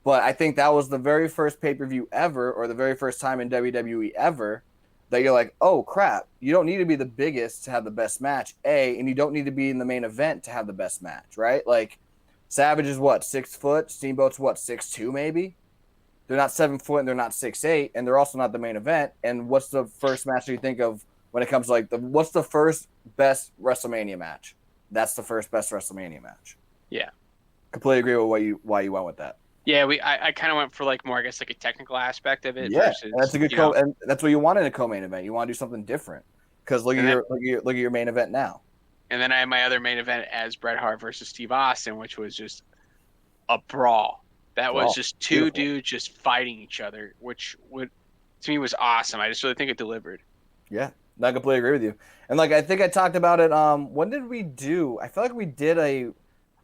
But I think that was the very first pay-per-view ever, or the very first time in WWE ever, that you're like, oh, crap, you don't need to be the biggest to have the best match, A, and you don't need to be in the main event to have the best match, right? Like, Savage is what, 6 foot? Steamboat's what, 6'2", maybe? They're not 7 foot and they're not 6'8", and they're also not the main event. And what's the first match that you think of when it comes to like what's the first best WrestleMania match? That's the first best WrestleMania match. Yeah, completely agree with why you went with that. Yeah, I kind of went for like more, I guess, like a technical aspect of it. Yeah, Versus, that's a good and that's what you want in a co-main event. You want to do something different because look at your main event now. And then I had my other main event as Bret Hart versus Steve Austin, which was just a brawl. That was just two dudes just fighting each other, which to me was awesome. I just really think it delivered. Yeah, I completely agree with you. And like I think I talked about it. When did we do? I feel like we did a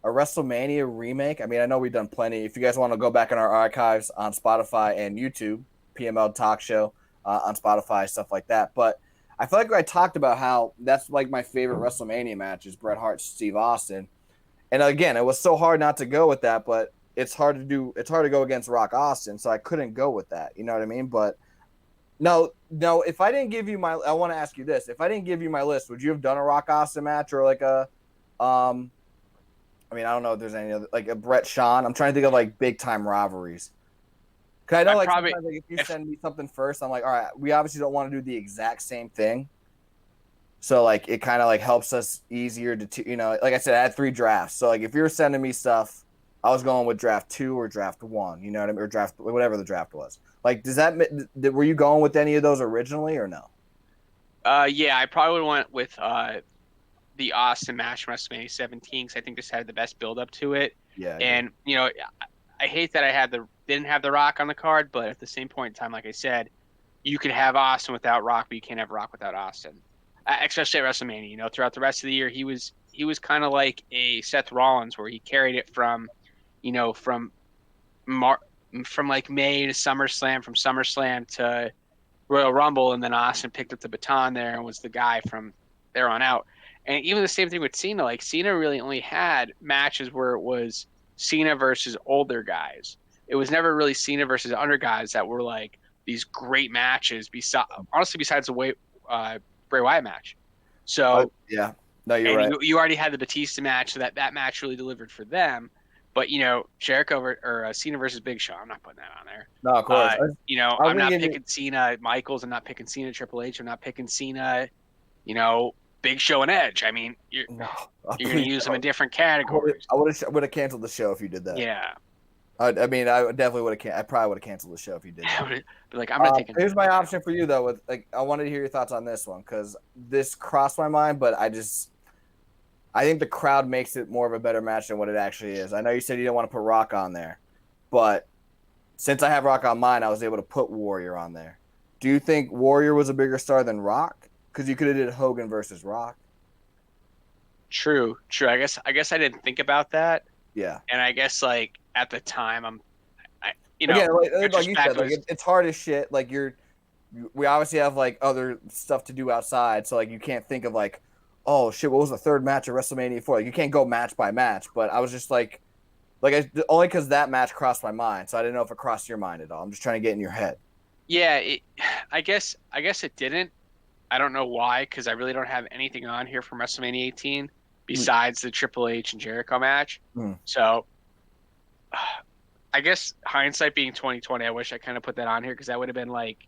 WrestleMania remake. I mean, I know we've done plenty. If you guys want to go back in our archives on Spotify and YouTube, PML Talk Show on Spotify, stuff like that. But I feel like I talked about how that's like my favorite WrestleMania match is Bret Hart, Steve Austin. And again, it was so hard not to go with that, but it's hard to do. It's hard to go against Rock Austin, so I couldn't go with that. You know what I mean? But no. If I didn't give you I want to ask you this: if I didn't give you my list, would you have done a Rock Austin match or like a, I mean, I don't know if there's any other like a Bret Shawn. I'm trying to think of like big time rivalries. Cause I know like sometimes like if you send me something first, I'm like, all right, we obviously don't want to do the exact same thing. So like it kind of like helps us easier to like I said, I had 3 drafts. So like if you're sending me stuff, I was going with draft 2 or draft 1, you know what I mean, or draft whatever the draft was. Like, were you going with any of those originally or no? Yeah, I probably would went with the Austin match from WrestleMania 17 because I think this had the best build up to it. Yeah. And I hate that I didn't have the Rock on the card, but at the same point in time, like I said, you could have Austin without Rock, but you can't have Rock without Austin. Especially at WrestleMania, throughout the rest of the year, he was kind of like a Seth Rollins, where he carried it from from like May to SummerSlam, from SummerSlam to Royal Rumble, and then Austin picked up the baton there and was the guy from there on out. And even the same thing with Cena. Like Cena really only had matches where it was Cena versus older guys. It was never really Cena versus under guys that were like these great matches. Besides the Bray Wyatt match. So yeah, no, you're and right. you already had the Batista match, so that match really delivered for them. But Jericho or Cena versus Big Show, I'm not putting that on there. No, of course. I'm not picking Cena Michaels. I'm not picking Cena Triple H. I'm not picking Cena, Big Show and Edge. I mean, you're going to use them in different categories. I would have canceled the show if you did that. Yeah. I definitely would have. I probably would have canceled the show if you did that. But like, I'm not taking. Here's my option for you though. With I wanted to hear your thoughts on this one because this crossed my mind, but I think the crowd makes it more of a better match than what it actually is. I know you said you didn't want to put Rock on there, but since I have Rock on mine, I was able to put Warrior on there. Do you think Warrior was a bigger star than Rock? Because you could have did Hogan versus Rock. True. I guess I didn't think about that. Yeah. And I guess like at the time, like you said, like it's hard as shit. Like we obviously have like other stuff to do outside, so like you can't think of like, oh shit, what was the third match of WrestleMania 4? Like you can't go match by match. But I was just like only because that match crossed my mind, so I didn't know if it crossed your mind at all. I'm just trying to get in your head. Yeah, I guess it didn't. I don't know why, because I really don't have anything on here from WrestleMania 18 besides the Triple H and Jericho match. So I guess hindsight being 2020, I wish I kind of put that on here because that would have been like,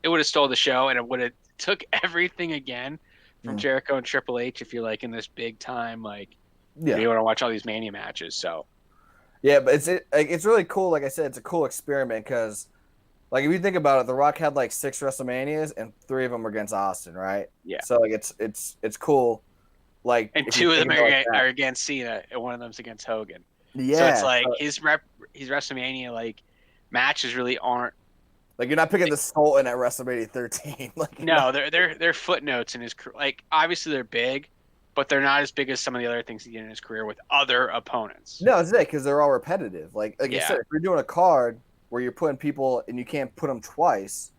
it would have stole the show and it would have took everything again from Jericho and Triple H if you're like in this big time, like you want to watch all these Mania matches. So yeah, but it's really cool. Like I said, it's a cool experiment because like if you think about it, The Rock had like 6 WrestleManias and 3 of them were against Austin, right? Yeah. So like it's cool. Like and 2 of them are against Cena and one of them's against Hogan. Yeah. So it's like his WrestleMania like matches really aren't like you're not picking the Sultan at WrestleMania 13. Like no, they're footnotes in his career. Like obviously they're big, but they're not as big as some of the other things he did in his career with other opponents. No, it's because they're all repetitive. Like you said, if you're doing a card where you're putting people and you can't put them twice,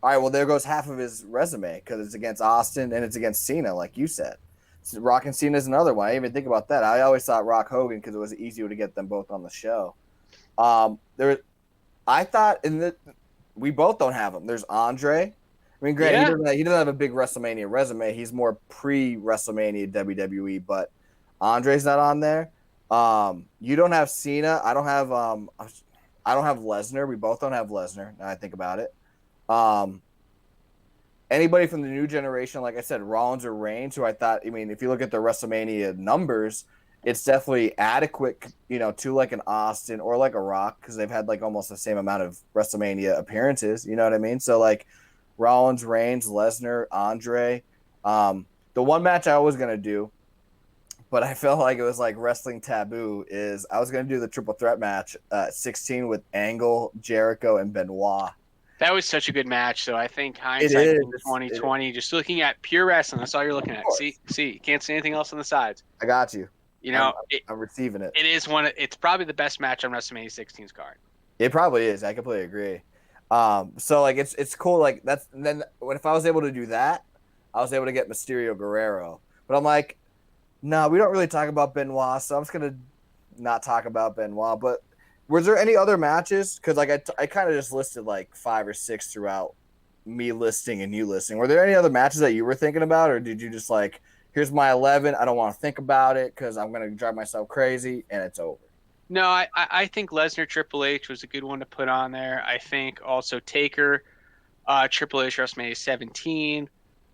all right, well there goes half of his resume because it's against Austin and it's against Cena, like you said. So Rock and Cena is another one. I didn't even think about that. I always thought Rock Hogan because it was easier to get them both on the show. I thought we both don't have them. There's Andre. I mean, granted, he doesn't have a big WrestleMania resume. He's more pre-WrestleMania WWE, but Andre's not on there. You don't have Cena. I don't have Lesnar. We both don't have Lesnar. Now I think about it. Anybody from the new generation, like I said, Rollins or Reigns, who I thought, I mean, if you look at the WrestleMania numbers, it's definitely adequate, to like an Austin or like a Rock because they've had like almost the same amount of WrestleMania appearances. You know what I mean? So like Rollins, Reigns, Lesnar, Andre. The one match I was going to do, but I felt like it was like wrestling taboo, is I was going to do the triple threat match 16 with Angle, Jericho, and Benoit. That was such a good match. So I think hindsight in 2020, just looking at pure wrestling, that's all you're looking at. See, you can't see anything else on the sides. I got you. I'm receiving it. It is it's probably the best match on WrestleMania 16's card. It probably is. I completely agree. So like it's cool. Like if I was able to do that, I was able to get Mysterio Guerrero. But I'm like, no, we don't really talk about Benoit, so I'm just gonna not talk about Benoit. But was there any other matches? Because like I kind of just listed like 5 or 6 throughout me listing and you listing. Were there any other matches that you were thinking about, or did you just like, here's my 11, I don't want to think about it because I'm gonna drive myself crazy and it's over? No, I think Lesnar Triple H was a good one to put on there. I think also Taker, Triple H WrestleMania 17,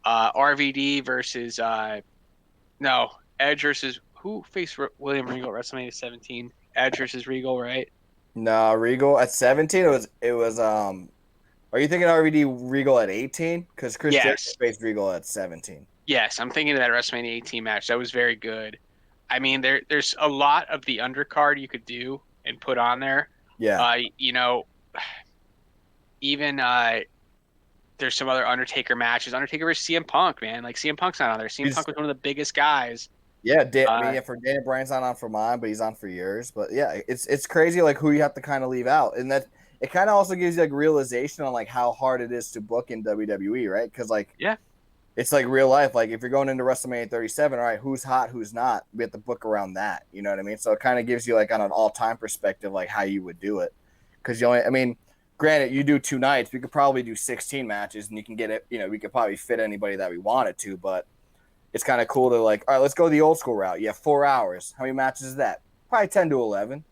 RVD versus Edge versus who faced William Regal at WrestleMania 17? Edge versus Regal, right? No, Regal at 17. It was. Are you thinking RVD Regal at 18? Because Chris Jericho faced Regal at 17. Yes, I'm thinking of that WrestleMania 18 match. That was very good. I mean, there's a lot of the undercard you could do and put on there. Yeah. Even there's some other Undertaker matches. Undertaker versus CM Punk, man. Like CM Punk's not on there. CM Punk was one of the biggest guys Yeah, for Dan Bryan's not on for mine, but he's on for yours. But yeah, it's crazy like who you have to kind of leave out, and that it kind of also gives you like realization on like how hard it is to book in WWE, right? Because like Yeah. it's like real life. Like if you're going into WrestleMania 37, all right, who's hot, who's not? We have to book around that. You know what I mean? So it kind of gives you like on an all-time perspective, like how you would do it. Because granted, you do 2 nights, we could probably do 16 matches, and you can get it. You know, we could probably fit anybody that we wanted to, but it's kind of cool to like, all right, let's go the old school route. You have 4 hours. How many matches is that? Probably 10 to 11.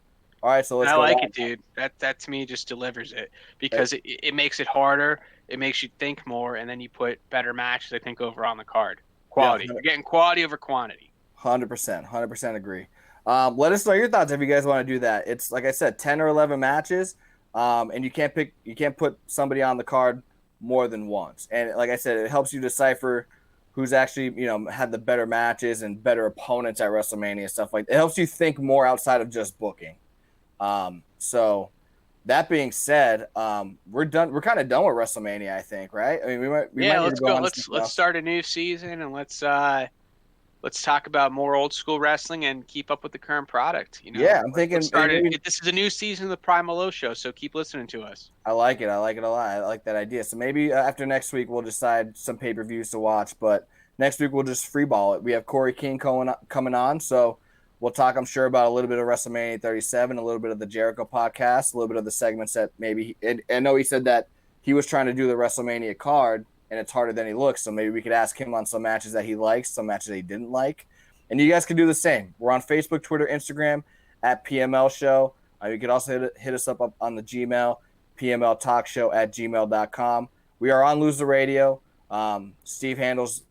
All right, so let's I go. like it, dude. That to me just delivers it because it makes it harder. It makes you think more, and then you put better matches, I think, over on the card. Quality. Yeah, you're getting quality over quantity. 100% agree. Let us know your thoughts if you guys want to do that. It's like I said, 10 or 11 matches, and you can't put somebody on the card more than once. And like I said, it helps you decipher who's actually had the better matches and better opponents at WrestleMania, stuff like that. It helps you think more outside of just booking. So that being said, we're done. We're kind of done with WrestleMania, I think, right? I mean, we might Let's go. Let's start a new season and let's talk about more old school wrestling and keep up with the current product. Yeah, I'm thinking this is a new season of the Primal Low Show, so keep listening to us. I like it a lot. I like that idea. So maybe after next week we'll decide some pay-per-views to watch, but next week we'll just freeball it. We have Corey King coming on, so we'll talk, I'm sure, about a little bit of WrestleMania 37, a little bit of the Jericho podcast, a little bit of the segments that maybe I know he said that he was trying to do the WrestleMania card and it's harder than he looks. So maybe we could ask him on some matches that he likes, some matches that he didn't like. And you guys can do the same. We're on Facebook, Twitter, Instagram at PML Show. You can also hit us up on the Gmail, pmltalkshow@gmail.com. We are on Loser Radio. Steve handles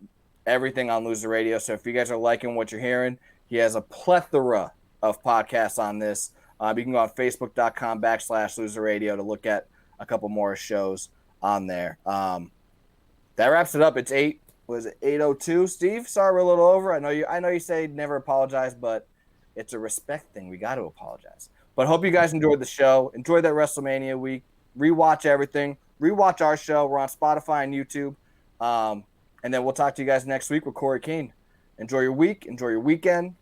everything on Loser Radio. So if you guys are liking what you're hearing, he has a plethora of podcasts on this. You can go on facebook.com/Loser Radio to look at a couple more shows on there. That wraps it up. It's 8:02. Steve, sorry we're a little over. I know you say never apologize, but it's a respect thing. We got to apologize. But hope you guys enjoyed the show. Enjoy that WrestleMania week. Rewatch everything. Rewatch our show. We're on Spotify and YouTube. And then we'll talk to you guys next week with Corey Keane. Enjoy your week. Enjoy your weekend.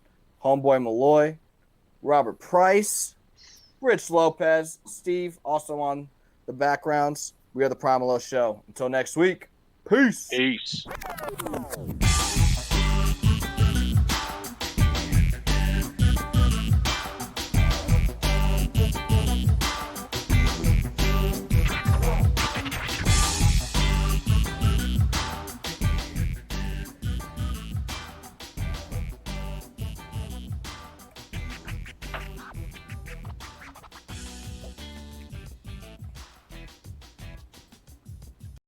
Homeboy Malloy, Robert Price, Rich Lopez, Steve, also on the backgrounds. We are the Primal Show. Until next week. Peace. Peace.